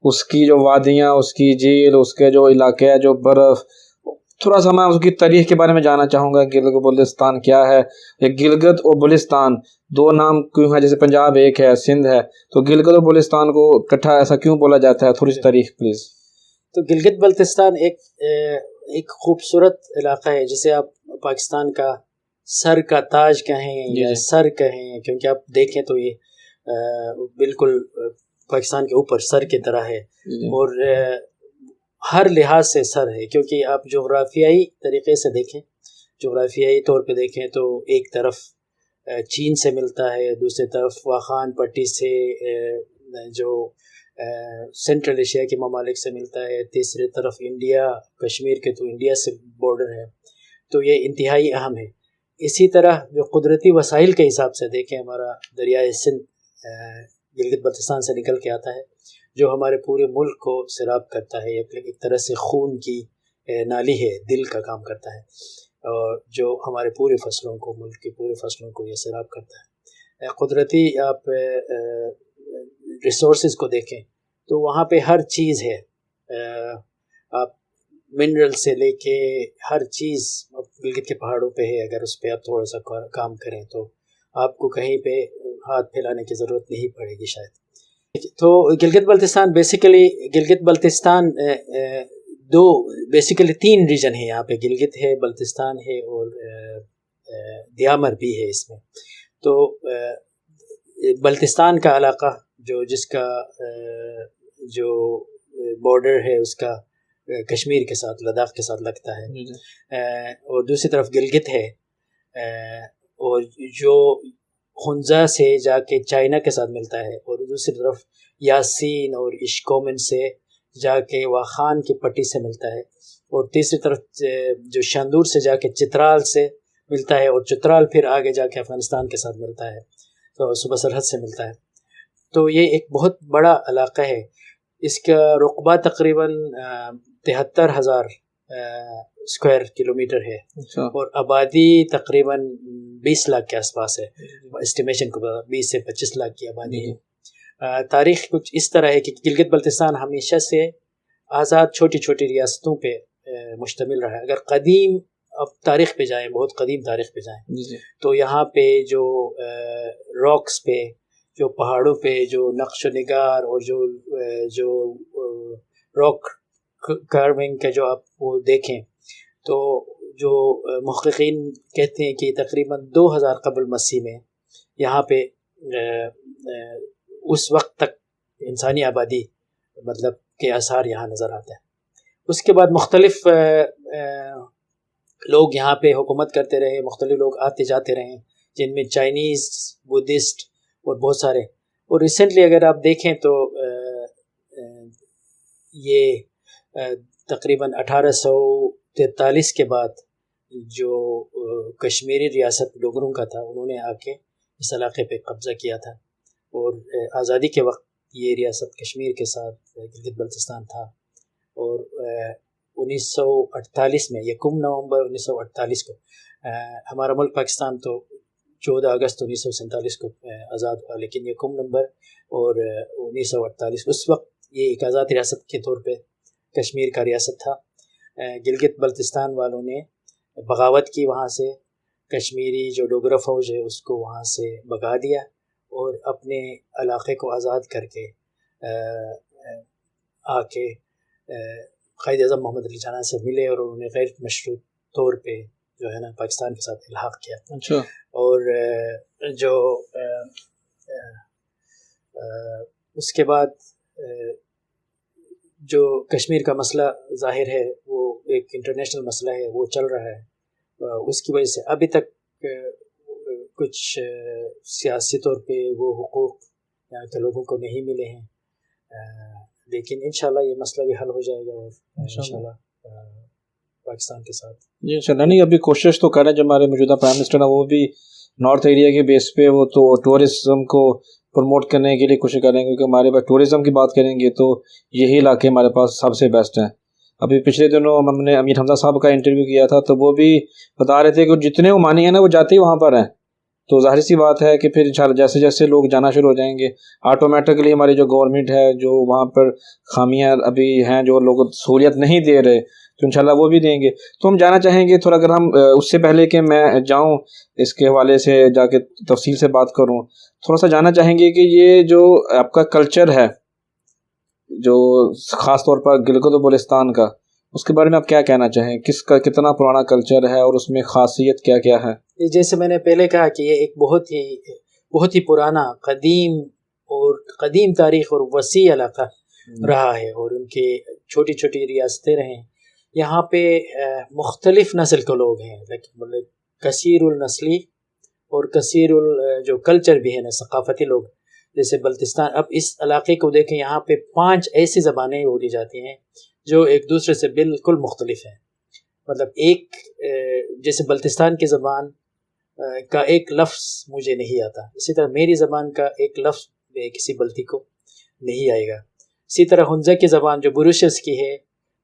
اس کی جو وادیاں، اس کی جھیل، اس کے جو علاقے ہے، جو برف، تھوڑا سا میں اس کی تاریخ کے بارے میں جاننا چاہوں گا. گلگت بلتستان کیا ہے؟ گلگت اور بلتستان 2 نام کیوں ہیں؟ جیسے پنجاب ایک ہے، سندھ ہے، تو گلگت اور بلتستان کو اکٹھا ایسا کیوں بولا جاتا ہے؟ تھوڑی سی تاریخ پلیز. تو گلگت بلتستان ایک خوبصورت علاقہ ہے جسے آپ پاکستان کا سر کا تاج کہیں یا سر کہیں، کیونکہ آپ دیکھیں تو یہ بالکل پاکستان کے اوپر سر کی طرح ہے اور ہر لحاظ سے سر ہے. کیونکہ آپ جغرافیائی طریقے سے دیکھیں، جغرافیائی طور پہ دیکھیں تو ایک طرف چین سے ملتا ہے، دوسری طرف واخان پٹی سے جو سینٹرل ایشیا کے ممالک سے ملتا ہے، تیسری طرف انڈیا، کشمیر کے تو انڈیا سے بارڈر ہے. تو یہ انتہائی اہم ہے. اسی طرح جو قدرتی وسائل کے حساب سے دیکھیں، ہمارا دریائے سندھ گلگت بلتستان سے نکل کے آتا ہے جو ہمارے پورے ملک کو سیراب کرتا ہے. ایک طرح سے خون کی نالی ہے، دل کا کام کرتا ہے. اور جو ہمارے پورے فصلوں کو، ملک کے پورے فصلوں کو یہ سیراب کرتا ہے۔ قدرتی آپ ریسورسز کو دیکھیں تو وہاں پہ ہر چیز ہے، آپ منرل سے لے کے ہر چیز گلگت کے پہاڑوں پہ ہے۔ اگر اس پہ آپ تھوڑا سا کام کریں تو آپ کو کہیں پہ ہاتھ پھیلانے کی ضرورت نہیں پڑے گی شاید۔ تو Gilgit Baltistan basically, Gilgit Baltistan basically 3 region ہے یہاں پہ، گلگت ہے، بلتستان ہے اور دیامر بھی ہے اس میں۔ تو بلتستان کا علاقہ جس کا جو بارڈر ہے اس کا کشمیر کے ساتھ، لداخ کے ساتھ لگتا ہے، اور دوسری طرف گلگت ہے، اور جو ہنزا سے جا کے چائنا کے ساتھ ملتا ہے، اور دوسری طرف یاسین اور اشکومن سے جا کے واخان کی پٹی سے ملتا ہے، اور تیسری طرف جو شاندور سے جا کے چترال سے ملتا ہے، اور چترال پھر آگے جا کے افغانستان کے ساتھ ملتا ہے، تو صوبہ سرحد سے ملتا ہے۔ تو یہ ایک بہت بڑا علاقہ ہے، اس کا رقبہ تقریباً 73,000 اسکوائر کلومیٹر ہے، اور آبادی تقریباً 20 لاکھ کے آس پاس ہے، اسٹیمیشن کو 20 سے 25 لاکھ کی آبادی ہے۔ تاریخ کچھ اس طرح ہے کہ گلگت بلتستان ہمیشہ سے آزاد چھوٹی چھوٹی ریاستوں پہ مشتمل رہا ہے۔ اگر قدیم اب تاریخ پہ جائیں، بہت قدیم تاریخ پہ جائیں، تو یہاں پہ جو راکس پہ، جو پہاڑوں پہ جو نقش و نگار اور جو راک کارونگ کا جو آپ وہ دیکھیں، تو جو محققین کہتے ہیں کہ تقریباً 2000 قبل مسیح میں یہاں پہ اس وقت تک انسانی آبادی مطلب کے آثار یہاں نظر آتے ہیں۔ اس کے بعد مختلف لوگ یہاں پہ حکومت کرتے رہے، مختلف لوگ آتے جاتے رہے، جن میں چائنیز، بدھسٹ اور بہت سارے۔ اور ریسنٹلی اگر آپ دیکھیں تو یہ تقریباً 1843 کے بعد جو کشمیری ریاست ڈوگروں کا تھا، انہوں نے آ کے اس علاقے پہ قبضہ کیا تھا، اور آزادی کے وقت یہ ریاست کشمیر کے ساتھ گلگت بلتستان تھا۔ اور 1948 میں، 1 نومبر 1948 کو ہمارا ملک پاکستان تو 14 اگست 1947 کو آزاد ہوا، لیکن 1 نومبر اور 1948 اس وقت یہ ایک آزاد ریاست کے طور پہ کشمیر کا ریاست تھا۔ گلگت بلتستان والوں نے بغاوت کی، وہاں سے کشمیری جو ڈوگرا فوج ہے اس کو وہاں سے بھگا دیا، اور اپنے علاقے کو آزاد کر کے آ کے قائد اعظم محمد علی جناح سے ملے، اور انہوں نے غیر مشروط طور پہ جو ہے نا پاکستان کے ساتھ الحاق کیا۔ اچھا۔ اور جو اس کے بعد جو کشمیر کا مسئلہ ظاہر ہے وہ ایک انٹرنیشنل مسئلہ ہے، وہ چل رہا ہے، اس کی وجہ سے ابھی تک کچھ سیاسی طور پہ وہ حقوق یہاں کے لوگوں کو نہیں ملے ہیں، لیکن انشاءاللہ یہ مسئلہ بھی حل ہو جائے گا، اور انشاءاللہ پاکستان کے ساتھ جی انشاءاللہ۔ نہیں، ابھی کوشش تو کر رہے ہیں، جو ہمارے موجودہ پرائم منسٹر ہیں وہ بھی نارتھ ایریا کے بیس پہ وہ تو ٹورزم کو پروموٹ کرنے کے لیے کوشش کریں گے، کیونکہ ہمارے پاس ٹورزم کی بات کریں گے تو یہی علاقے ہمارے پاس سب سے بیسٹ ہیں۔ ابھی پچھلے دنوں ہم نے امیر حمزہ صاحب کا انٹرویو کیا تھا، تو وہ بھی بتا رہے تھے کہ جتنے عمانی ہیں نا وہ جاتے ہی وہاں پر ہیں، تو ظاہر سی بات ہے کہ پھر جیسے جیسے لوگ جانا شروع ہو جائیں گے، آٹومیٹکلی ہماری جو گورنمنٹ ہے جو وہاں پر خامیاں ابھی ہیں، جو لوگ سہولیت نہیں دے رہے، تو انشاءاللہ وہ بھی دیں گے۔ تو ہم جانا چاہیں گے تھوڑا، اگر ہم اس سے پہلے کہ میں جاؤں اس کے حوالے سے جا کے تفصیل سے بات کروں، تھوڑا سا جاننا چاہیں گے کہ یہ جو آپ کا کلچر ہے جو خاص طور پر گلگت و بلتستان کا، اس کے بارے میں آپ کیا کہنا چاہیں، کس کا کتنا پرانا کلچر ہے اور اس میں خاصیت کیا کیا ہے؟ جیسے میں نے پہلے کہا کہ یہ ایک بہت ہی پرانا، قدیم تاریخ اور وسیع علاقہ رہا ہے، اور ان کے چھوٹی چھوٹی ریاستیں رہیں۔ یہاں پہ مختلف نسل کے لوگ ہیں، لیکن کثیر النسلی اور کثیر جو کلچر بھی ہے نا، ثقافتی لوگ، جیسے بلتستان۔ اب اس علاقے کو دیکھیں، یہاں پہ 5 ایسی زبانیں بولی جاتی ہیں جو ایک دوسرے سے بالکل مختلف ہیں۔ مطلب ایک جیسے بلتستان کی زبان کا ایک لفظ مجھے نہیں آتا، اسی طرح میری زبان کا ایک لفظ کسی بلتی کو نہیں آئے گا۔ اسی طرح ہنزا کی زبان جو بروشس کی ہے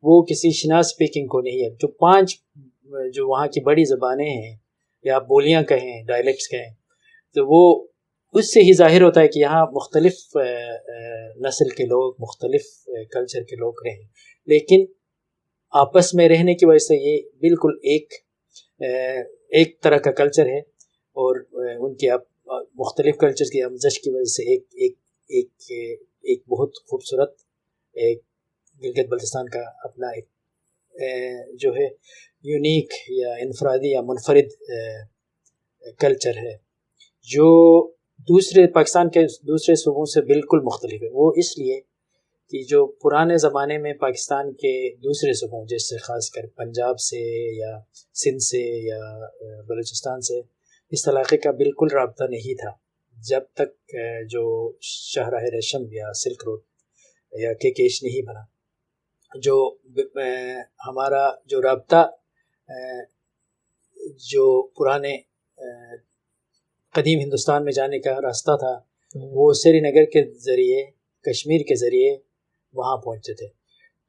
وہ کسی شناس اسپیکنگ کو نہیں ہے۔ جو 5 جو وہاں کی بڑی زبانیں ہیں یا بولیاں کہیں ڈائلیکٹس کہیں تو وہ اس سے ہی ظاہر ہوتا ہے کہ یہاں مختلف نسل کے لوگ مختلف کلچر کے لوگ رہیں، لیکن آپس میں رہنے کی وجہ سے یہ بالکل ایک طرح کا کلچر ہے، اور ان کی مختلف کلچر کی آمیزش کی وجہ سے ایک بہت خوبصورت ایک گلگت بلتستان کا اپنا ایک جو ہے یونیک یا انفرادی یا منفرد کلچر ہے جو دوسرے پاکستان کے دوسرے صوبوں سے بالکل مختلف ہے۔ وہ اس لیے کہ جو پرانے زمانے میں پاکستان کے دوسرے صوبوں جیسے خاص کر پنجاب سے یا سندھ سے یا بلوچستان سے اس علاقے کا بالکل رابطہ نہیں تھا جب تک جو شاہراہ ریشم یا سلک روڈ یا کیش نہیں بنا۔ جو ہمارا جو رابطہ جو پرانے قدیم ہندوستان میں جانے کا راستہ تھا وہ سری نگر کے ذریعے کشمیر کے ذریعے وہاں پہنچتے تھے۔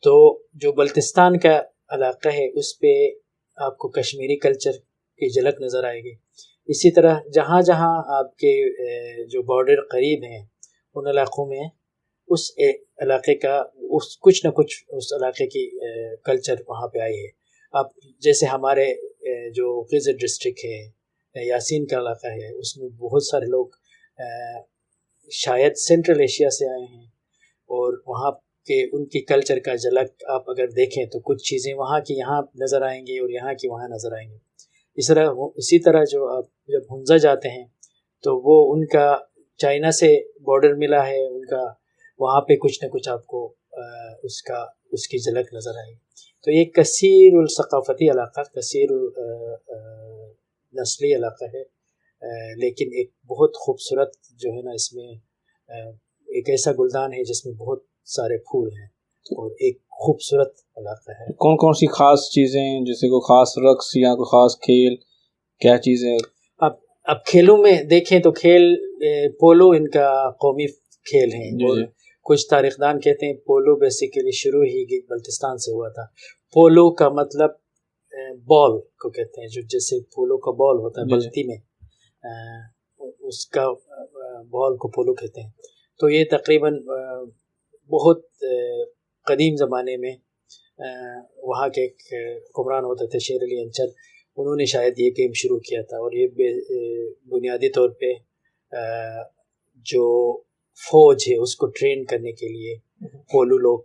تو جو بلتستان کا علاقہ ہے اس پہ آپ کو کشمیری کلچر کی جھلک نظر آئے گی۔ اسی طرح جہاں جہاں آپ کے جو بارڈر قریب ہیں ان علاقوں میں اس علاقے کا کچھ نہ کچھ اس علاقے کی کلچر وہاں پہ آئی ہے۔ اب جیسے ہمارے جو خضر ڈسٹرکٹ ہے یاسین کا علاقہ ہے اس میں بہت سارے لوگ شاید سینٹرل ایشیا سے آئے ہیں، اور وہاں کے ان کی کلچر کا جھلک آپ اگر دیکھیں تو کچھ چیزیں وہاں کی یہاں نظر آئیں گی اور یہاں کی وہاں نظر آئیں گی۔ اسی طرح جو آپ جب ہنزا جاتے ہیں تو وہ ان کا چائنا سے بارڈر ملا ہے، ان کا وہاں پہ کچھ نہ کچھ آپ کو اس کی جھلک نظر آئے گی۔ تو یہ کثیر الثقافتی علاقہ، کثیر نسلی علاقہ ہے، لیکن ایک بہت خوبصورت جو ہے نا اس میں ایک ایسا گلدان ہے جس میں بہت سارے پھول ہیں اور ایک خوبصورت علاقہ ہے۔ کون کون سی خاص چیزیں جیسے کوئی خاص رقص یا کوئی خاص کھیل کیا چیزیں؟ اب کھیلوں میں دیکھیں تو کھیل پولو ان کا قومی کھیل ہیں، اور کچھ تاریخ دان کہتے ہیں پولو بیسیکلی شروع ہی بلتستان سے ہوا تھا۔ پولو کا مطلب بال کو کہتے ہیں، جو جیسے پولو کا بال ہوتا ہے بلتی میں اس کا بال کو پولو کہتے ہیں۔ تو یہ تقریباً بہت قدیم زمانے میں وہاں کے ایک حکمران ہوتے تھے شیر علی انچل، انہوں نے شاید یہ گیم شروع کیا تھا، اور یہ بنیادی طور پہ جو فوج ہے اس کو ٹرین کرنے کے لیے پولو لوگ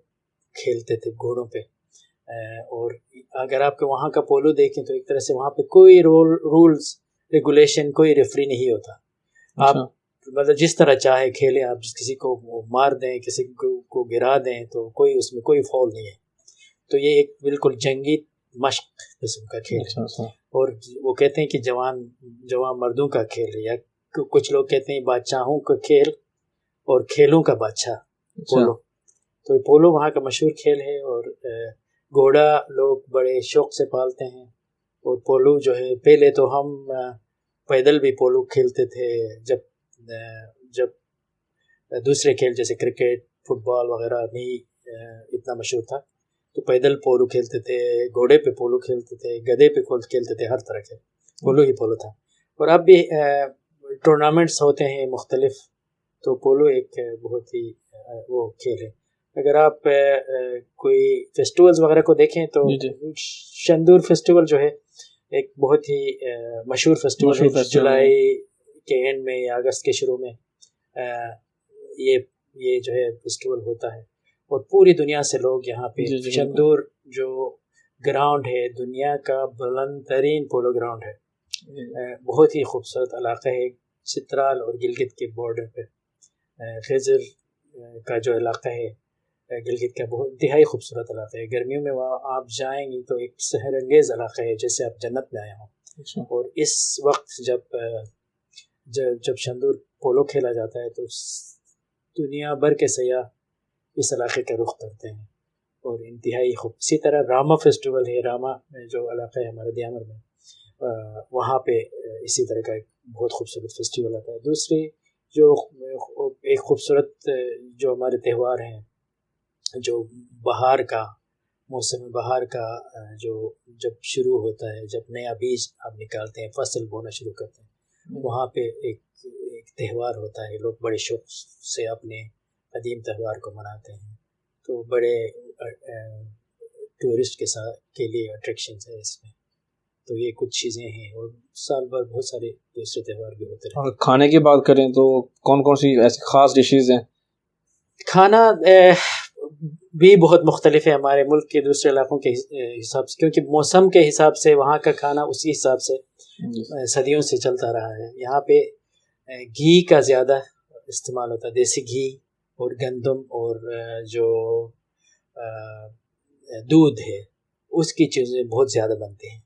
کھیلتے تھے گھوڑوں پہ۔ اور اگر آپ کے وہاں کا پولو دیکھیں تو ایک طرح سے وہاں پہ کوئی رولز ریگولیشن، کوئی ریفری نہیں ہوتا، آپ مطلب جس طرح چاہے کھیلیں، آپ کسی کو مار دیں کسی کو گرا دیں تو اس میں کوئی فاؤل نہیں ہے۔ تو یہ ایک بالکل جنگی مشق قسم کا کھیل ہے، اور وہ کہتے ہیں کہ جوان مردوں کا کھیل ہے، یا کچھ لوگ کہتے ہیں بادشاہوں کا کھیل اور کھیلوں کا بادشاہ پولو۔ تو پولو وہاں کا مشہور کھیل ہے، اور گھوڑا لوگ بڑے شوق سے پالتے ہیں، اور پولو جو ہے پہلے تو ہم پیدل بھی پولو کھیلتے تھے، جب دوسرے کھیل جیسے کرکٹ فٹ بال وغیرہ نہیں اتنا مشہور تھا تو پیدل پولو کھیلتے تھے، گھوڑے پہ پولو کھیلتے تھے، گدھے پہ کھیلتے تھے، ہر طرح کے پولو ہی پولو تھا۔ اور اب بھی ٹورنامنٹس ہوتے ہیں مختلف، تو پولو ایک بہت ہی وہ کھیل ہے۔ اگر آپ کوئی فیسٹیولز وغیرہ کو دیکھیں تو شندور فیسٹیول جو ہے ایک بہت ہی مشہور فیسٹیول ہے، جولائی کے اینڈ میں یا اگست کے شروع میں یہ جو ہے فیسٹیول ہوتا ہے، اور پوری دنیا سے لوگ یہاں پہ شندور جو گراؤنڈ ہے دنیا کا بلند ترین پولو گراؤنڈ ہے، بہت ہی خوبصورت علاقہ ہے چترال اور گلگت کے بارڈر پہ۔ خضر کا جو علاقہ ہے گلگت کا بہت انتہائی خوبصورت علاقہ ہے، گرمیوں میں وہاں آپ جائیں گے تو ایک سحر انگیز علاقہ ہے جیسے آپ جنت میں آئے ہوں۔ اور اس وقت جب شندور پولو کھیلا جاتا ہے تو دنیا بھر کے سیاح اس علاقے کا رخ کرتے ہیں، اور انتہائی خوب۔ اسی طرح راما فیسٹیول ہے، راما جو علاقہ ہے ہمارے دیامر میں، وہاں پہ اسی طرح کا ایک بہت خوبصورت فیسٹیول آتا ہے۔ دوسری جو ایک خوبصورت جو ہمارے تہوار ہیں جو بہار کا موسم بہار کا جو جب شروع ہوتا ہے، جب نیا بیج آپ نکالتے ہیں، فصل بونا شروع کرتے ہیں، وہاں پہ ایک تہوار ہوتا ہے، لوگ بڑے شوق سے اپنے قدیم تہوار کو مناتے ہیں، تو بڑے ٹورسٹ کے لیے اٹریکشنز ہے اس میں. تو یہ کچھ چیزیں ہیں، اور سال بھر بہت سارے دوسرے تہوار بھی ہوتے ہیں. اور کھانے کی بات کریں تو کون کون سی ایسی خاص ڈشیز ہیں؟ کھانا بھی بہت مختلف ہے ہمارے ملک کے دوسرے علاقوں کے حساب سے، کیونکہ موسم کے حساب سے وہاں کا کھانا اسی حساب سے صدیوں سے چلتا رہا ہے. یہاں پہ گھی کا زیادہ استعمال ہوتا ہے، دیسی گھی اور گندم اور جو دودھ ہے اس کی چیزیں بہت زیادہ بنتی ہیں.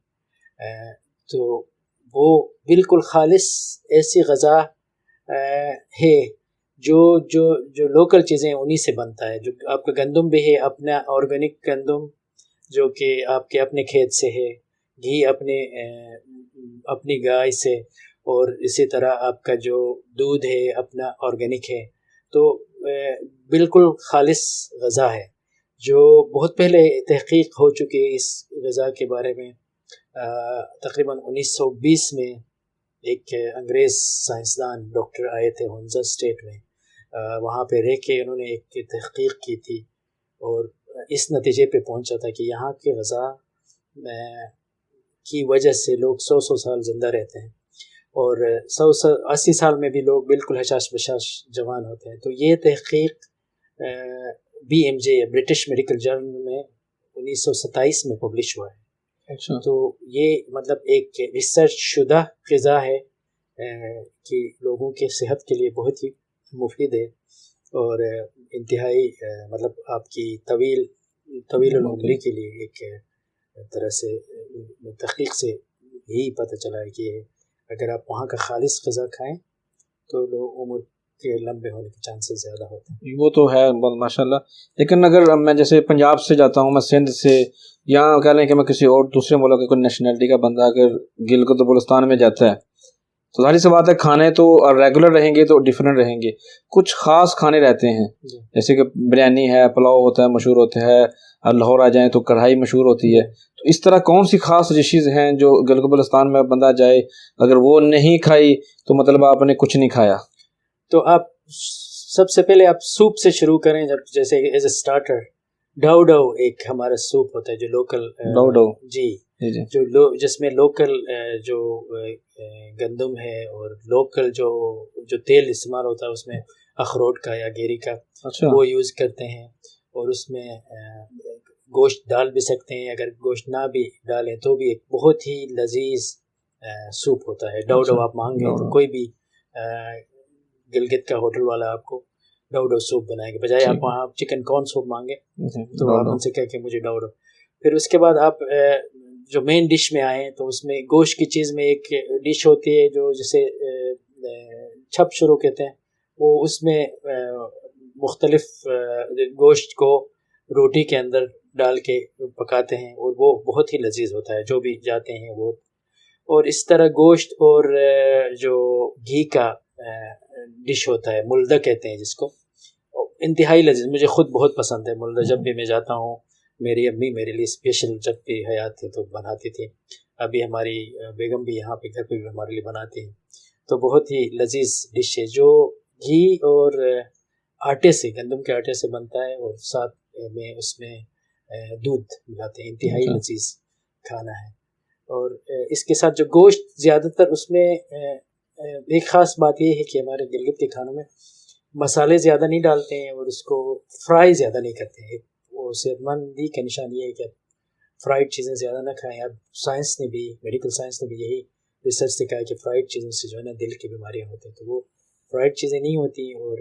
تو وہ بالکل خالص ایسی غذا ہے جو لوکل چیزیں انہی سے بنتا ہے. جو آپ کا گندم بھی ہے اپنا آرگینک گندم جو کہ آپ کے اپنے کھیت سے ہے، گھی اپنی گائے سے، اور اسی طرح آپ کا جو دودھ ہے اپنا آرگینک ہے. تو بالکل خالص غذا ہے جو بہت پہلے تحقیق ہو چکی ہے اس غذا کے بارے میں. تقریباً 1920 میں ایک انگریز سائنسدان ڈاکٹر آئے تھے ہنزا اسٹیٹ میں، وہاں پہ رہ کے انہوں نے ایک تحقیق کی تھی اور اس نتیجے پہ پہنچا تھا کہ یہاں کی غذا کی وجہ سے لوگ 100 سال زندہ رہتے ہیں، اور 80 سال میں بھی لوگ بالکل حشاش بشاش جوان ہوتے ہیں. تو یہ تحقیق BMJ برٹش میڈیکل جرنل میں 1927 میں پبلش ہوا ہے. تو یہ مطلب ایک ریسرچ شدہ غذا ہے کہ لوگوں کے صحت کے لیے بہت ہی مفید ہے، اور انتہائی مطلب آپ کی طویل العمری کے لیے ایک طرح سے تحقیق سے یہی پتہ چلا ہے کہ اگر آپ وہاں کا خالص غذا کھائیں تو لوگ عمر کے لمبے ہونے کے چانسز زیادہ ہوتے ہیں. وہ تو ہے ماشاء اللہ. لیکن اگر میں جیسے پنجاب سے جاتا ہوں، میں سندھ سے، یا کہہ لیں کہ میں کسی اور دوسرے ملک کے کوئی نیشنلٹی کا بندہ اگر گلگت بلتستان میں جاتا ہے، تو ظاہر سی بات ہے کھانے تو ریگولر رہیں گے تو ڈیفرنٹ رہیں گے. کچھ خاص کھانے رہتے ہیں جیسے کہ بریانی ہے، پلاؤ ہوتا ہے مشہور ہوتا ہے، لاہور آ جائیں تو کڑھائی مشہور ہوتی ہے. تو اس طرح کون سی خاص ڈشیز ہیں جو گلگت بلتستان میں بندہ جائے اگر وہ نہیں کھائی تو مطلب آپ نے کچھ نہیں کھایا؟ تو آپ سب سے پہلے آپ سوپ سے شروع کریں، جیسے ایز اے اسٹارٹر ڈاؤ ایک ہمارا سوپ ہوتا ہے جو لوکل جی جس میں لوکل جو گندم ہے اور لوکل جو تیل استعمال ہوتا ہے اس میں اخروٹ کا یا گیری کا وہ یوز کرتے ہیں، اور اس میں گوشت ڈال بھی سکتے ہیں، اگر گوشت نہ بھی ڈالیں تو بھی ایک بہت ہی لذیذ سوپ ہوتا ہے. ڈاؤ آپ مانگیں تو کوئی بھی گلگت کا ہوٹل والا آپ کو ڈاؤ سوپ بنائیں گے، بجائے آپ وہاں چکن کارن سوپ مانگے تو آپ ان سے کہہ کہ مجھے ڈاؤ. پھر اس کے بعد آپ جو مین ڈش میں آئیں تو اس میں گوشت کی چیز میں ایک ڈش ہوتی ہے جو جسے چھپ شروع کہتے ہیں. وہ اس میں مختلف گوشت کو روٹی کے اندر ڈال کے پکاتے ہیں اور وہ بہت ہی لذیذ ہوتا ہے، جو بھی جاتے ہیں وہ. اور اس طرح گوشت اور جو گھی کا ڈش ہوتا ہے ملدہ کہتے ہیں جس کو، انتہائی لذیذ، مجھے خود بہت پسند ہے ملدہ. جب بھی میں جاتا ہوں میری امی میرے لیے اسپیشل جب بھی حیات تھی تو بناتی تھی، ابھی ہماری بیگم بھی یہاں پہ گھر پہ بھی ہمارے لیے بناتی ہیں. تو بہت ہی لذیذ ڈش ہے جو گھی اور آٹے سے، گندم کے آٹے سے بنتا ہے، اور ساتھ میں اس میں دودھ ملاتے ہیں. انتہائی لذیذ کھانا ہے. اور اس کے ساتھ جو گوشت زیادہ تر اس میں ایک خاص بات یہ ہے کہ ہمارے گلگت کے کھانوں میں مسالے زیادہ نہیں ڈالتے ہیں اور اس کو فرائی زیادہ نہیں کرتے ہیں. وہ صحت مندی کا نشان یہ ہے کہ فرائیڈ چیزیں زیادہ نہ کھائیں. اب سائنس نے بھی، میڈیکل سائنس نے بھی یہی ریسرچ سے کہا کہ فرائیڈ چیزوں سے جو ہے نا دل کی بیماریاں ہوتی ہیں. تو وہ فرائیڈ چیزیں نہیں ہوتی، اور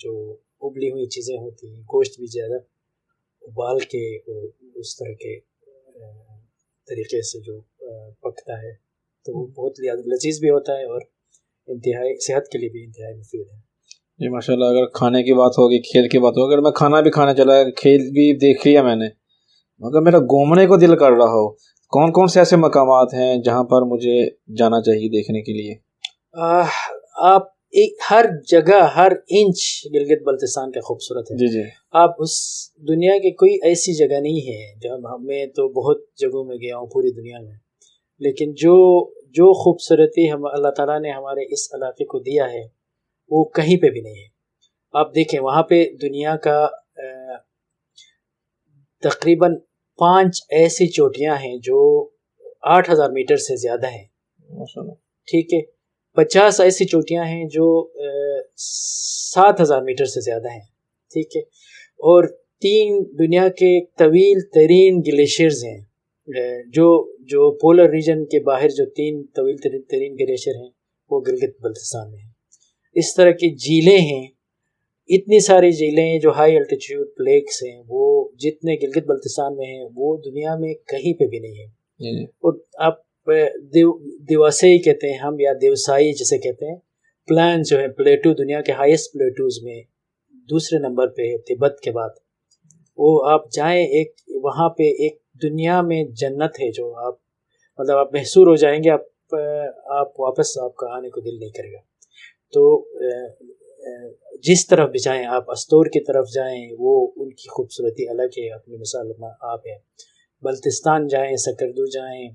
جو ابلی ہوئی چیزیں ہوتی ہیں، گوشت بھی زیادہ ابال کے اور اس طرح کے طریقے سے جو پکتا ہے تو وہ بہت لذیذ بھی ہوتا ہے اور انتہائی صحت کے لیے بھی انتہائی مفید ہے. جی ماشاء اللہ. اگر کھانے کی بات ہوگی، کھیل کی بات ہوگی، اگر میں کھانا بھی کھانا چلا، کھیل بھی دیکھ لیا میں نے، مگر میرا گھومنے کو دل کر رہا ہو، کون کون سے ایسے مقامات ہیں جہاں پر مجھے جانا چاہیے دیکھنے کے لیے؟ آپ ہر جگہ، ہر انچ گلگت بلتستان کا خوبصورت ہے. جی جی. آپ اس دنیا کی کوئی ایسی جگہ نہیں ہے جب میں تو بہت جگہوں میں گیا ہوں پوری دنیا میں، لیکن جو خوبصورتی ہم اللہ تعالیٰ نے ہمارے اس علاقے کو دیا ہے وہ کہیں پہ بھی نہیں ہے۔ آپ دیکھیں وہاں پہ دنیا کا تقریباً 5 ایسی چوٹیاں ہیں جو 8000 میٹر سے زیادہ ہیں، ٹھیک ہے، 50 ایسی چوٹیاں ہیں جو 7000 میٹر سے زیادہ ہیں، ٹھیک ہے، اور 3 دنیا کے طویل ترین گلیشیئرز ہیں، جو پولر ریجن کے باہر جو 3 طویل ترین گلیشیئر ہیں وہ گلگت بلتستان میں ہیں۔ اس طرح کی جھیلیں ہیں، اتنی ساری جھیلیں جو ہائی الٹیٹیوڈ لیکس ہیں، وہ جتنے گلگت بلتستان میں ہیں وہ دنیا میں کہیں پہ بھی نہیں ہے۔ اور آپ دیواسائی کہتے ہیں ہم، یا دیوسائی جسے کہتے ہیں، پلان جو ہے پلیٹو، دنیا کے ہائیسٹ پلیٹوز میں دوسرے نمبر پہ ہے تبت کے بعد۔ وہ آپ جائیں، ایک وہاں پہ ایک دنیا میں جنت ہے جو آپ مطلب آپ محصور ہو جائیں گے، آپ واپس آپ کا آنے کو دل نہیں کرے گا۔ تو جس طرف بھی جائیں آپ، استور کی طرف جائیں، وہ ان کی خوبصورتی الگ ہے، اپنی مثال آپ ہے۔ بلتستان جائیں، سکردو جائیں،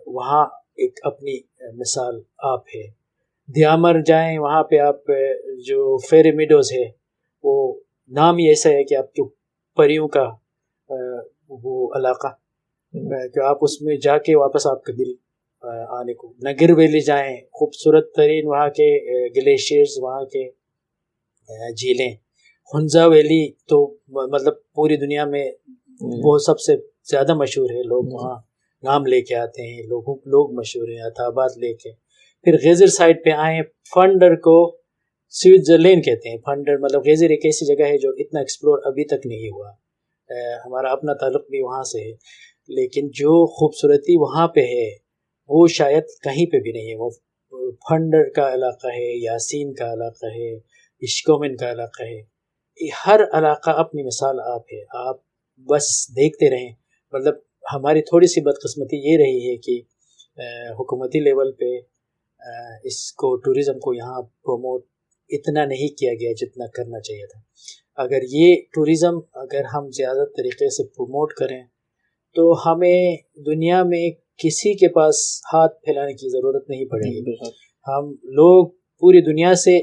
وہاں ایک اپنی مثال آپ ہے۔ دیامر جائیں، وہاں پہ آپ جو فیری میڈوز ہے، وہ نام ہی ایسا ہے کہ آپ کو پریوں کا وہ علاقہ، کہ آپ اس میں جا کے واپس آپ کا دل آنے کو۔ نگر ویلی جائیں، خوبصورت ترین وہاں کے گلیشیئرز، وہاں کے جھیلیں۔ ہنزا ویلی تو مطلب پوری دنیا میں وہ سب سے زیادہ مشہور ہے، لوگ وہاں نام لے کے آتے ہیں، لوگ مشہور ہیں، عطابات لے کے۔ پھر غیزر سائڈ پہ آئیں، فنڈر کو سوئٹزرلینڈ کہتے ہیں۔ فنڈر مطلب غیزر ایک ایسی جگہ ہے جو اتنا ایکسپلور ابھی تک نہیں ہوا، ہمارا اپنا تعلق بھی وہاں سے ہے، لیکن جو خوبصورتی وہاں پہ ہے وہ شاید کہیں پہ بھی نہیں ہے۔ وہ فنڈر کا علاقہ ہے، یاسین کا علاقہ ہے، اشکومن کا علاقہ ہے، ہر علاقہ اپنی مثال آپ ہے۔ آپ بس دیکھتے رہیں۔ مطلب ہماری تھوڑی سی بدقسمتی یہ رہی ہے کہ حکومتی لیول پہ اس کو ٹورزم کو یہاں پروموٹ اتنا نہیں کیا گیا جتنا کرنا چاہیے تھا۔ اگر یہ ٹورزم اگر ہم زیادہ طریقے سے پروموٹ کریں تو ہمیں دنیا میں کسی کے پاس ہاتھ پھیلانے کی ضرورت نہیں پڑے گی۔ ہم لوگ پوری دنیا سے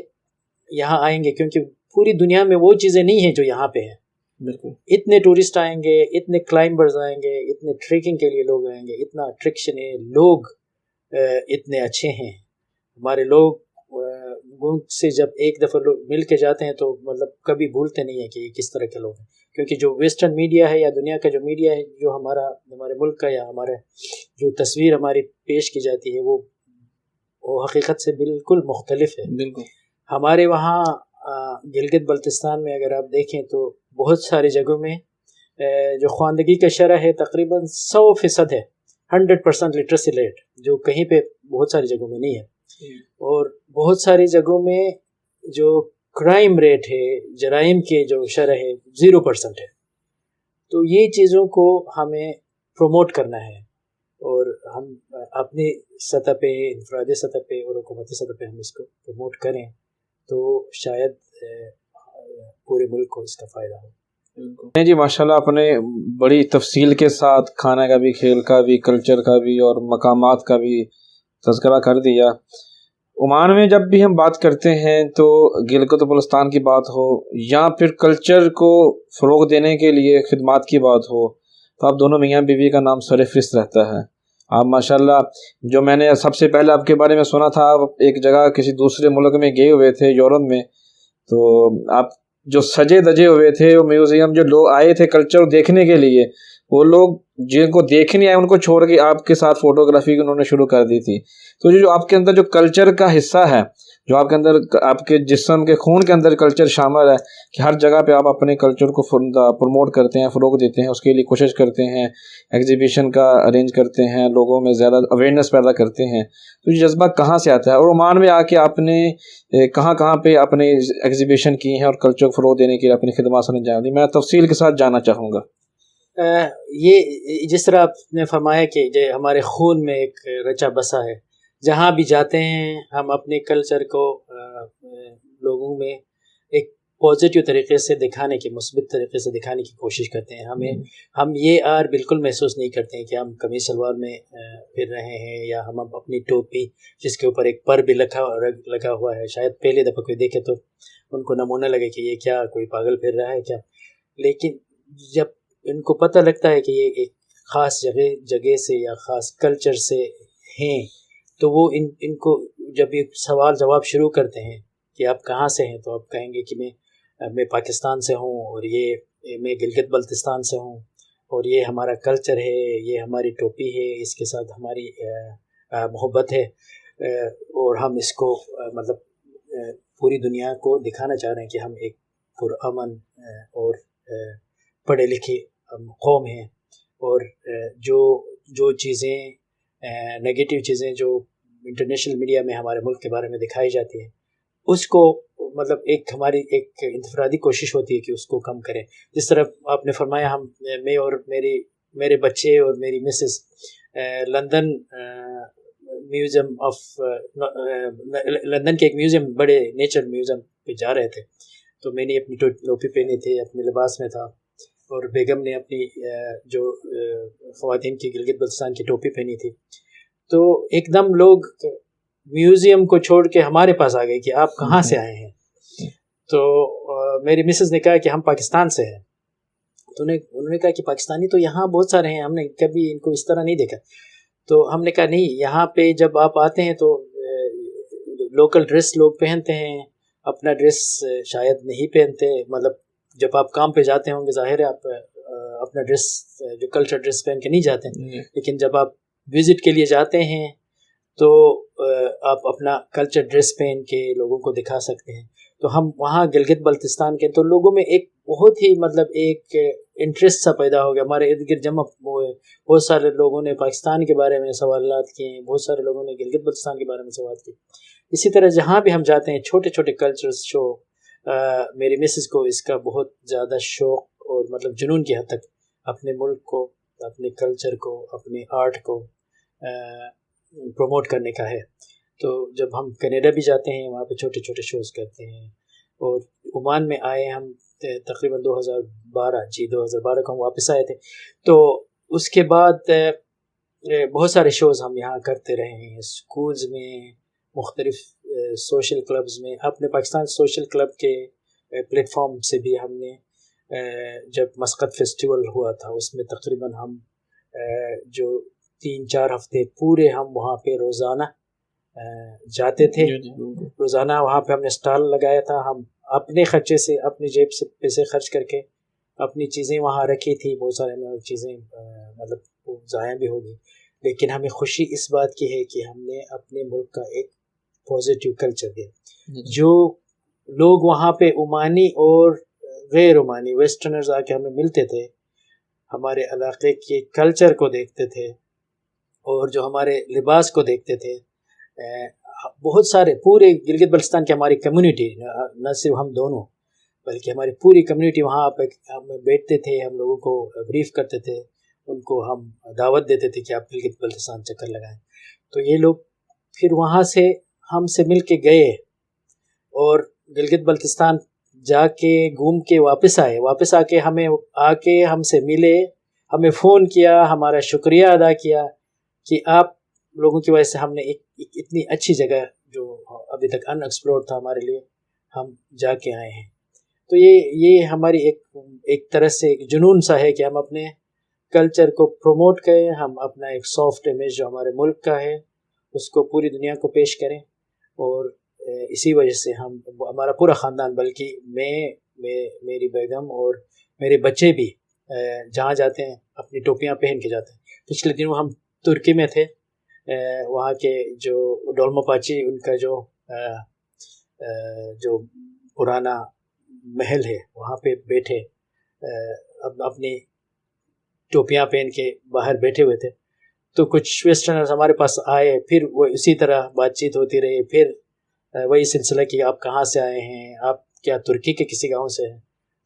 یہاں آئیں گے، کیونکہ پوری دنیا میں وہ چیزیں نہیں ہیں جو یہاں پہ ہیں۔ بالکل، اتنے ٹورسٹ آئیں گے، اتنے کلائمبرز آئیں گے، اتنے ٹریکنگ کے لیے لوگ آئیں گے، اتنا اٹریکشن ہے، لوگ اتنے اچھے ہیں ہمارے لوگ۔ ملک سے جب ایک دفعہ لوگ مل کے جاتے ہیں تو مطلب کبھی بھولتے نہیں ہیں کہ یہ کس طرح کے لوگ ہیں، کیونکہ جو ویسٹرن میڈیا ہے یا دنیا کا جو میڈیا ہے، جو ہمارے ملک کا یا ہمارے جو تصویر ہماری پیش کی جاتی ہے وہ حقیقت سے بالکل مختلف ہے۔ بالکل ہمارے وہاں گلگت بلتستان میں اگر آپ دیکھیں تو بہت ساری جگہوں میں جو خواندگی کا شرح ہے تقریباً 100% ہے، 100% لٹریسی ریٹ، جو کہیں پہ بہت ساری جگہوں میں نہیں ہے۔ اور بہت ساری جگہوں میں جو کرائم ریٹ ہے، جرائم کے جو شرح ہے 0% ہے۔ تو یہ چیزوں کو ہمیں پروموٹ کرنا ہے، اور ہم اپنی سطح پہ، انفرادی سطح پہ اور حکومتی سطح پہ ہم اس کو پروموٹ کریں تو شاید پورے ملک کو اس کا فائدہ ہو۔ جی ماشاءاللہ، آپ نے بڑی تفصیل کے ساتھ کھانے کا بھی، کھیل کا بھی، کلچر کا بھی اور مقامات کا بھی تذکرہ کر دیا۔ عمان میں جب بھی ہم بات کرتے ہیں تو گلگت بلتستان کی بات ہو یا پھر کلچر کو فروغ دینے کے لیے خدمات کی بات ہو تو آپ دونوں میاں بیوی کا نام سر فہرست رہتا ہے۔ آپ ماشاءاللہ، جو میں نے سب سے پہلے آپ کے بارے میں سنا تھا، آپ ایک جگہ کسی دوسرے ملک میں گئے ہوئے تھے، یورپ میں، تو آپ جو سجے دجے ہوئے تھے، وہ میوزیم جو لوگ آئے تھے کلچر دیکھنے کے لیے، وہ لوگ جن کو دیکھنے آئے ان کو چھوڑ کے آپ کے ساتھ فوٹوگرافی انہوں نے شروع کر دی تھی۔ تو جو آپ کے اندر جو کلچر کا حصہ ہے، جو آپ کے اندر، آپ کے جسم کے خون کے اندر کلچر شامل ہے کہ ہر جگہ پہ آپ اپنے کلچر کو پروموٹ کرتے ہیں، فروغ دیتے ہیں، اس کے لیے کوشش کرتے ہیں، ایگزیبیشن کا ارینج کرتے ہیں، لوگوں میں زیادہ اویئرنیس پیدا کرتے ہیں، تو یہ جذبہ کہاں سے آتا ہے؟ اور عمان میں آ کے آپ نے کہاں کہاں پہ اپنے ایگزیبیشن کی ہیں اور کلچر کو فروغ دینے کے لیے اپنی خدمات سر انجام دی؟ میں تفصیل کے ساتھ جاننا چاہوں گا۔ یہ جس طرح آپ نے فرمایا کہ ہمارے خون میں ایک رچا بسا ہے، جہاں بھی جاتے ہیں ہم اپنے کلچر کو لوگوں میں ایک پازیٹیو طریقے سے دکھانے کی، مثبت طریقے سے دکھانے کی کوشش کرتے ہیں. ہم یہ آر بالکل محسوس نہیں کرتے ہیں کہ ہم قمیص شلوار میں پھر رہے ہیں، یا ہم اپنی ٹوپی جس کے اوپر ایک پر بھی لگا ہوا ہے، شاید پہلی دفعہ کوئی دیکھے تو ان کو نمونہ لگے کہ یہ کیا کوئی پاگل پھر رہا ہے کیا. لیکن جب ان کو پتہ لگتا ہے کہ یہ ایک خاص جگہ سے یا خاص کلچر سے ہیں، تو وہ ان کو جب یہ سوال جواب شروع کرتے ہیں کہ آپ کہاں سے ہیں، تو آپ کہیں گے کہ میں پاکستان سے ہوں، اور میں گلگت بلتستان سے ہوں، اور یہ ہمارا کلچر ہے، یہ ہماری ٹوپی ہے، اس کے ساتھ ہماری محبت ہے، اور ہم اس کو مطلب پوری دنیا کو دکھانا چاہ رہے ہیں کہ ہم ایک پرامن اور پڑھے لکھے قوم ہیں. اور جو چیزیں نگیٹو چیزیں جو انٹرنیشنل میڈیا میں ہمارے ملک کے بارے میں دکھائی جاتی ہیں، اس کو مطلب ہماری ایک انفرادی کوشش ہوتی ہے کہ اس کو کم کریں. جس طرح آپ نے فرمایا، میں اور میرے بچے اور میری مسز لندن میوزیم لندن کے ایک میوزیم، بڑے نیچر میوزیم پہ جا رہے تھے. تو میں نے اپنی ٹوپی پہنی تھی، اپنے لباس میں تھا، اور بیگم نے اپنی جو خواتین کی گلگت بلتستان کی ٹوپی پہنی تھی. تو ایک دم لوگ میوزیم کو چھوڑ کے ہمارے پاس آ گئے کہ آپ کہاں سے آئے ہیں. تو میری مسز نے کہا کہ ہم پاکستان سے ہیں. تو انہوں نے کہا کہ پاکستانی تو یہاں بہت سارے ہیں، ہم نے کبھی ان کو اس طرح نہیں دیکھا. تو ہم نے کہا نہیں، یہاں پہ جب آپ آتے ہیں تو لوکل ڈریس لوگ پہنتے ہیں، اپنا ڈریس شاید نہیں پہنتے. مطلب جب آپ کام پہ جاتے ہوں گے ظاہر ہے آپ اپنا ڈریس جو کلچر ڈریس پہن کے نہیں جاتے ہیں، لیکن جب آپ وزٹ کے لیے جاتے ہیں تو آپ اپنا کلچر ڈریس پہن کے لوگوں کو دکھا سکتے ہیں. تو ہم وہاں گلگت بلتستان کے تو لوگوں میں ایک بہت ہی مطلب ایک انٹرسٹ سا پیدا ہو گیا. ہمارے ارد گرد جمع ہوئے، بہت سارے لوگوں نے پاکستان کے بارے میں سوالات کیے، بہت سارے لوگوں نے گلگت بلتستان کے بارے میں سوال کیے. اسی طرح جہاں بھی ہم جاتے ہیں چھوٹے چھوٹے کلچرز شو، میری مسز کو اس کا بہت زیادہ شوق اور مطلب جنون کی حد تک اپنے ملک کو، اپنے کلچر کو، اپنے آرٹ کو پروموٹ کرنے کا ہے. تو جب ہم کینیڈا بھی جاتے ہیں وہاں پہ چھوٹے چھوٹے شوز کرتے ہیں. اور عمان میں آئے ہم تقریباً 2012 کو ہم واپس آئے تھے. تو اس کے بعد بہت سارے شوز ہم یہاں کرتے رہے ہیں، اسکولز میں، مختلف سوشل کلبز میں. اپنے پاکستان سوشل کلب کے پلیٹ فارم سے بھی ہم نے جب مسقط فیسٹیول ہوا تھا اس میں تقریباً ہم جو 3-4 ہفتے پورے ہم وہاں پہ روزانہ جاتے تھے. روزانہ وہاں پہ ہم نے اسٹال لگایا تھا. ہم اپنے خرچے سے، اپنی جیب سے پیسے خرچ کر کے اپنی چیزیں وہاں رکھی تھی. بہت سارے چیزیں مطلب ضائع بھی ہوگی، لیکن ہمیں خوشی اس بات کی ہے کہ ہم نے اپنے ملک کا ایک پازیٹیو کلچر دیا. جو لوگ وہاں پہ عمانی اور غیر عمانی ویسٹرنرز آ کے ہمیں ملتے تھے، ہمارے علاقے کے کلچر کو دیکھتے تھے اور جو ہمارے لباس کو دیکھتے تھے. بہت سارے پورے گلگت بلتستان کی ہماری کمیونٹی، نہ صرف ہم دونوں بلکہ ہماری پوری کمیونٹی وہاں پہ ہم بیٹھتے تھے، ہم لوگوں کو بریف کرتے تھے، ان کو ہم دعوت دیتے تھے کہ آپ گلگت بلتستان چکر لگائیں. تو یہ لوگ پھر وہاں سے ہم سے مل کے گئے اور گلگت بلتستان جا کے گھوم کے واپس آئے. واپس آ کے ہم سے ملے، ہمیں فون کیا، ہمارا شکریہ ادا کیا کہ آپ لوگوں کی وجہ سے ہم نے ایک اتنی اچھی جگہ جو ابھی تک ان ایکسپلورڈ تھا ہمارے لیے، ہم جا کے آئے ہیں. تو یہ ہماری ایک طرح سے ایک جنون سا ہے کہ ہم اپنے کلچر کو پروموٹ کریں، ہم اپنا ایک سافٹ امیج جو ہمارے ملک کا ہے اس کو پوری دنیا کو پیش کریں. اور اسی وجہ سے ہمارا پورا خاندان، بلکہ میری بیگم اور میرے بچے بھی جہاں جاتے ہیں اپنی ٹوپیاں پہن کے جاتے ہیں. پچھلے دنوں ہم ترکی میں تھے، وہاں کے جو ڈولماپاچی ان کا جو پرانا محل ہے وہاں پہ بیٹھے اپنی ٹوپیاں پہن کے باہر بیٹھے ہوئے تھے. تو کچھ ویسٹرنرز ہمارے پاس آئے، پھر وہ اسی طرح بات چیت ہوتی رہی. پھر وہی سلسلہ کہ آپ کہاں سے آئے ہیں، آپ کیا ترکی کے کسی گاؤں سے ہیں؟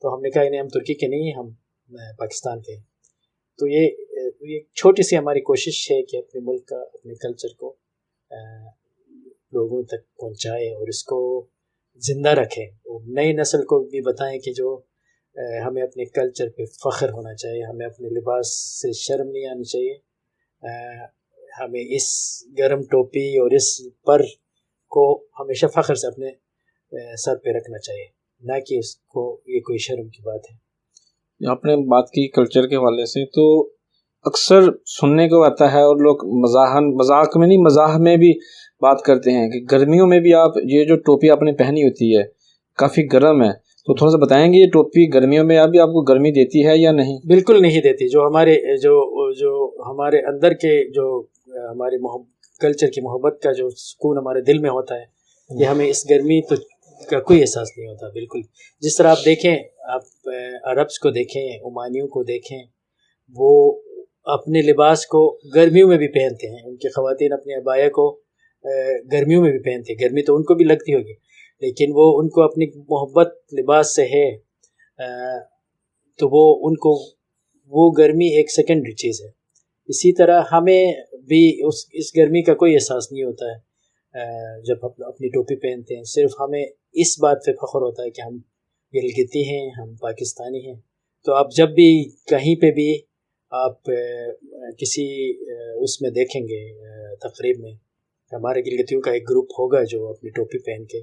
تو ہم نے کہا نہیں، ہم ترکی کے نہیں ہیں، ہم پاکستان کے ہیں. تو یہ چھوٹی سی ہماری کوشش ہے کہ اپنے ملک کا، اپنے کلچر کو لوگوں تک پہنچائے اور اس کو زندہ رکھیں، اور نئی نسل کو بھی بتائیں کہ جو ہمیں اپنے کلچر پہ فخر ہونا چاہیے، ہمیں اپنے لباس سے شرم نہیں آنی چاہیے، ہمیں اس گرم ٹوپی اور اس پر کو ہمیشہ فخر سے اپنے سر پہ رکھنا چاہیے، نہ کہ اس کو یہ کوئی شرم کی بات ہے۔ آپ نے بات کی کلچر کے حوالے سے، تو اکثر سننے کو آتا ہے اور لوگ مذاق میں نہیں، مزاح میں بھی بات کرتے ہیں کہ گرمیوں میں بھی آپ یہ جو ٹوپی آپ نے پہنی ہوتی ہے کافی گرم ہے، تو تھوڑا سا بتائیں گے یہ ٹوپی گرمیوں میں ابھی آپ کو گرمی دیتی ہے یا نہیں؟ بالکل نہیں دیتی۔ جو ہمارے اندر کے جو ہماری کلچر کی محبت کا جو سکون ہمارے دل میں ہوتا ہے، یہ ہمیں اس گرمی کا کوئی احساس نہیں ہوتا۔ بالکل جس طرح آپ دیکھیں، آپ عربس کو دیکھیں، عمانیوں کو دیکھیں، وہ اپنے لباس کو گرمیوں میں بھی پہنتے ہیں، ان کی خواتین اپنے عبایا کو گرمیوں میں بھی پہنتے ہیں، گرمی تو ان کو بھی لگتی ہوگی، لیکن وہ ان کو اپنی محبت لباس سے ہے، تو وہ ان کو وہ گرمی ایک سیکنڈری چیز ہے۔ اسی طرح ہمیں بھی اس گرمی کا کوئی احساس نہیں ہوتا ہے جب اپنی ٹوپی پہنتے ہیں، صرف ہمیں اس بات پہ فخر ہوتا ہے کہ ہم گلگتی ہیں، ہم پاکستانی ہیں۔ تو آپ جب بھی کہیں پہ بھی آپ کسی اس میں دیکھیں گے تقریب میں، ہمارے گلگتیوں کا ایک گروپ ہوگا جو اپنی ٹوپی پہن کے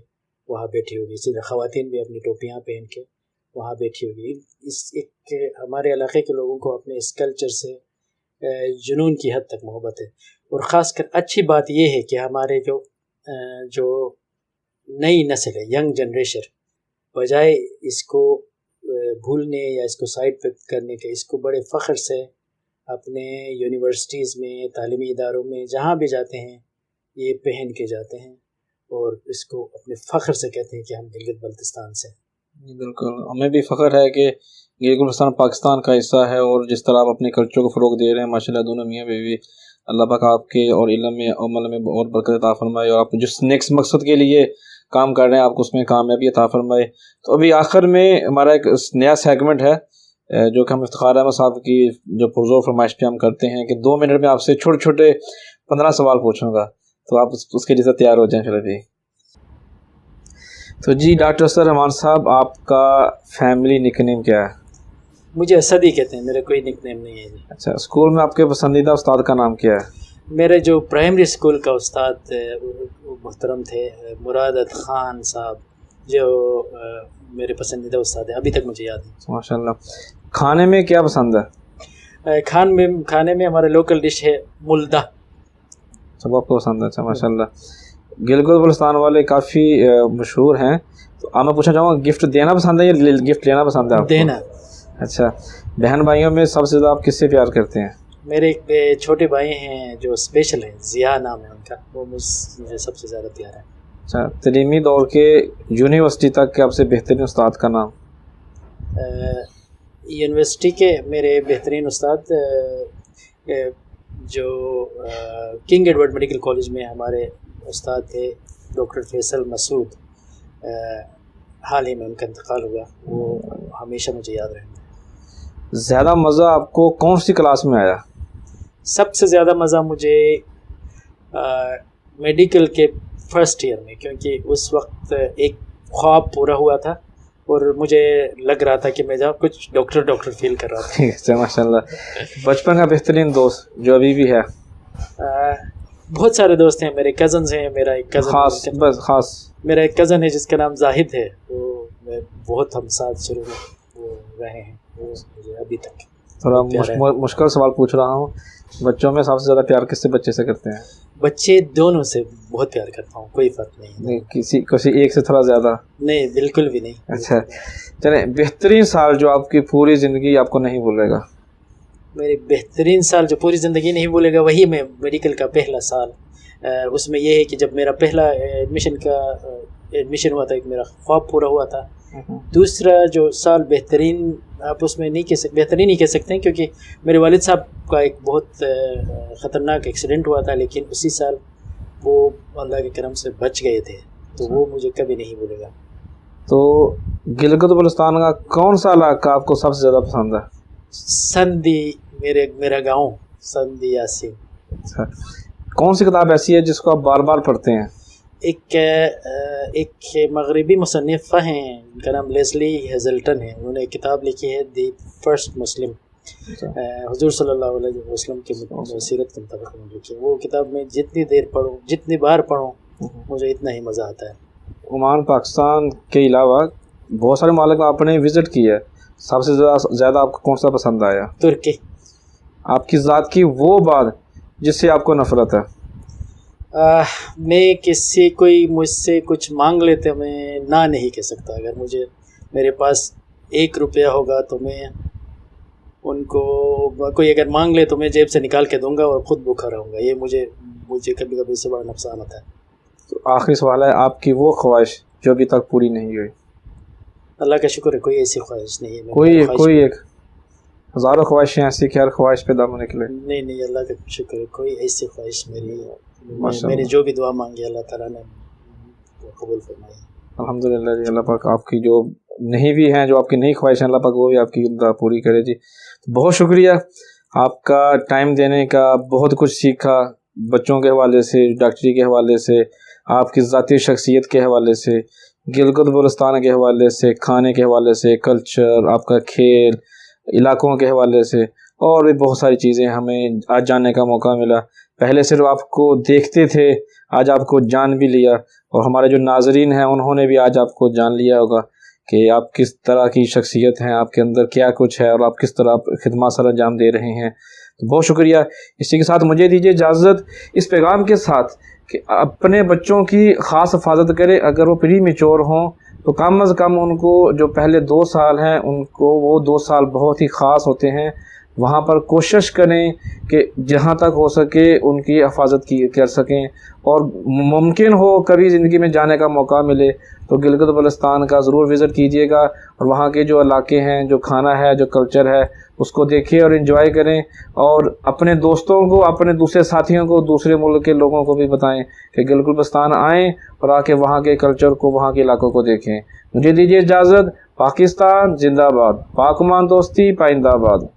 وہاں بیٹھی ہوگی، اسی طرح خواتین بھی اپنی ٹوپیاں پہن کے وہاں بیٹھی ہوگی۔ ایک ہمارے علاقے کے لوگوں کو اپنے اس کلچر سے جنون کی حد تک محبت ہے، اور خاص کر اچھی بات یہ ہے کہ ہمارے جو نئی نسل ہے، ینگ جنریشن، بجائے اس کو بھولنے یا اس کو سائڈ پہ کرنے کے، اس کو بڑے فخر سے اپنے یونیورسٹیز میں، تعلیمی اداروں میں جہاں بھی جاتے ہیں یہ پہن کے جاتے ہیں، اور اس کو اپنے فخر سے کہتے ہیں کہ ہم گلگت بلتستان سے۔ بالکل، ہمیں بھی فخر ہے کہ گلگت بلتستان پاکستان کا حصہ ہے، اور جس طرح آپ اپنے کلچر کو فروغ دے رہے ہیں، ماشاءاللہ دونوں میاں بیوی، اللہ پاک آپ کے اور علم میں عمل میں اور برکت عطا فرمائے، اور آپ جس نیکسٹ مقصد کے لیے کام کر رہے ہیں آپ کو اس میں کامیابی عطا فرمائے۔ تو ابھی آخر میں ہمارا ایک نیا سیگمنٹ ہے جو کہ ہم افتخار احمد صاحب کی جو پرزور فرمائش پہ ہم کرتے ہیں کہ 2 منٹ میں آپ سے چھوٹے چھوٹے 15 سوال پوچھوں گا، تو آپ اس کے لیے تیار ہو جائیں پھر ابھی۔ تو جی ڈاکٹر اسد رحمان صاحب، آپ کا فیملی نک نیم کیا ہے؟ مجھے اسد ہی کہتے ہیں، میرا کوئی نک نیم نہیں ہے جی۔ اچھا، اسکول میں آپ کے پسندیدہ استاد کا نام کیا ہے؟ میرے جو پرائمری اسکول کا استاد محترم تھے مراد خان صاحب، جو میرے پسندیدہ استاد ہیں، ابھی تک مجھے یاد ہے۔ ماشاء اللہ۔ کھانے میں کیا پسند ہے؟ کھانے میں ہمارا لوکل ڈش ہے ملدہ، سب آپ کو پسند ہے؟ اچھا ماشاء اللہ۔ گلگت بلتستان والے کافی مشہور ہیں، تو آپ میں پوچھنا چاہوں گا گفٹ دینا پسند ہے یا گفٹ لینا پسند ہے آپ کو؟ دینا۔ اچھا، بہن بھائیوں میں سب سے زیادہ آپ کس سے پیار کرتے ہیں؟ میرے ایک چھوٹے بھائی ہیں جو اسپیشل ہیں، ضیاء نام ہے ان کا، وہ مجھے سب سے زیادہ پیارا ہے۔ اچھا، تعلیمی دور کے یونیورسٹی تک کے آپ سے بہترین استاد کا نام؟ یونیورسٹی کے میرے بہترین استاد جو کنگ ایڈورڈ میڈیکل کالج میں ہمارے استاد تھے ڈاکٹر فیصل مسعود، حال ہی میں ان کا انتقال ہوا، وہ ہمیشہ مجھے یاد رہیں گے۔ زیادہ مزہ آپ کو کون سی کلاس میں آیا؟ سب سے زیادہ مزہ مجھے میڈیکل کے فرسٹ ایئر میں، کیونکہ اس وقت ایک خواب پورا ہوا تھا اور مجھے لگ رہا تھا کہ میں جب کچھ ڈاکٹر فیل کر رہا تھا۔ اچھا ماشاء اللہ۔ بچپن کا بہترین دوست جو ابھی بھی ہے؟ بہت سارے دوست ہیں، میرے کزنز ہیں، میرا ایک کزن خاص میرا ایک کزن ہے جس کا نام زاہد ہے، وہ بہت ہم ساتھ شروع میں وہ رہے ہیں، وہ مجھے ابھی تک۔ تھوڑا مشکل سوال پوچھ رہا ہوں، بچوں میں سب سے زیادہ پیار کس سے بچے سے کرتے ہیں؟ بچے دونوں سے بہت پیار کرتا ہوں، کوئی فرق نہیں۔ کسی ایک سے تھوڑا زیادہ؟ نہیں، بالکل بھی نہیں۔ اچھا چلیں، بہترین سال جو آپ کی پوری زندگی آپ کو نہیں بھولے گا؟ میری بہترین سال جو پوری زندگی نہیں بھولے گا وہی میں میڈیکل کا پہلا سال، اس میں یہ ہے کہ جب میرا پہلا ایڈمیشن ہوا تھا، ایک میرا خواب پورا ہوا تھا۔ دوسرا جو سال بہترین آپ اس میں نہیں کہہ سکتے، بہترین نہیں کہہ سکتے ہیں، کیونکہ میرے والد صاحب کا ایک بہت خطرناک ایکسیڈنٹ ہوا تھا، لیکن اسی سال وہ اللہ کے کرم سے بچ گئے تھے، تو وہ مجھے کبھی نہیں بھولے گا۔ تو گلگت بلتستان کا کون سا علاقہ آپ کو سب سے زیادہ پسند ہے؟ سندھی، میرا گاؤں سندھی یاسین۔ اچھا، کون سی کتاب ایسی ہے جس کو آپ بار بار پڑھتے ہیں؟ ایک مغربی مصنفہ ہیں، ان کا نام لیسلی ہیزلٹن ہے، انہوں نے ایک کتاب لکھی ہے دی فرسٹ مسلم، حضور صلی اللہ علیہ وسلم کی سیرت کے مطابق لکھی ہے۔ وہ کتاب میں جتنی دیر پڑھوں، جتنی بار پڑھوں، مجھے اتنا ہی مزہ آتا ہے۔ عمان پاکستان کے علاوہ بہت سارے ممالک میں آپ نے وزٹ کیا ہے، سب سے زیادہ آپ کو کون سا پسند آیا؟ ترکی۔ آپ کی ذات کی وہ بات جس سے آپ کو نفرت ہے؟ میں کوئی مجھ سے کچھ مانگ لیتے میں نہ نہیں کہہ سکتا۔ اگر میرے پاس 1 روپیہ ہوگا تو میں ان کو، کوئی اگر مانگ لے تو میں جیب سے نکال کے دوں گا اور خود بھوکا رہوں گا۔ یہ مجھے کبھی کبھی اس سے بڑا نقصان ہوتا ہے۔ تو آخری سوال ہے، آپ کی وہ خواہش جو ابھی تک پوری نہیں ہوئی؟ اللہ کا شکر ہے کوئی ایسی خواہش نہیں ہے۔ کوئی ایک، ہزاروں خواہشیں ایسی کہ ہر خواہش پہ دم نکلے؟ نہیں، اللہ کا شکر ہے کوئی ایسی خواہش میری ہے۔ میں نے جو بھی دعا مانگی اللہ تعالیٰ نے قبول فرمائی۔ الحمدللہ جی، اللہ پاک آپ کی جو نہیں بھی ہیں، جو آپ کی نئی خواہش ہیں، اللہ پاک وہ بھی آپ کی پوری کرے جی۔ بہت شکریہ آپ کا ٹائم دینے کا، بہت کچھ سیکھا بچوں کے حوالے سے، ڈاکٹری کے حوالے سے، آپ کی ذاتی شخصیت کے حوالے سے، گلگت بلتستان کے حوالے سے، کھانے کے حوالے سے، کلچر، آپ کا کھیل، علاقوں کے حوالے سے، اور بھی بہت ساری چیزیں ہمیں آج جاننے کا موقع ملا۔ پہلے صرف آپ کو دیکھتے تھے، آج آپ کو جان بھی لیا، اور ہمارے جو ناظرین ہیں انہوں نے بھی آج آپ کو جان لیا ہوگا کہ آپ کس طرح کی شخصیت ہیں، آپ کے اندر کیا کچھ ہے، اور آپ کس طرح خدمات سر انجام دے رہے ہیں۔ تو بہت شکریہ۔ اسی کے ساتھ مجھے دیجیے اجازت اس پیغام کے ساتھ کہ اپنے بچوں کی خاص حفاظت کرے۔ اگر وہ پری میچور ہوں تو کم از کم ان کو جو پہلے 2 سال ہیں ان کو وہ 2 سال بہت ہی خاص ہوتے ہیں، وہاں پر کوشش کریں کہ جہاں تک ہو سکے ان کی حفاظت کر سکیں، اور ممکن ہو کبھی زندگی میں جانے کا موقع ملے تو گلگت بلتستان کا ضرور وزٹ کیجیے گا، اور وہاں کے جو علاقے ہیں، جو کھانا ہے، جو کلچر ہے، اس کو دیکھیں اور انجوائے کریں، اور اپنے دوستوں کو، اپنے دوسرے ساتھیوں کو، دوسرے ملک کے لوگوں کو بھی بتائیں کہ گلگت بلتستان آئیں اور آ کے وہاں کے کلچر کو، وہاں کے علاقوں کو دیکھیں۔ مجھے دیجیے اجازت۔ پاکستان زندہ باد، پاک امان دوستی پائندہ باد۔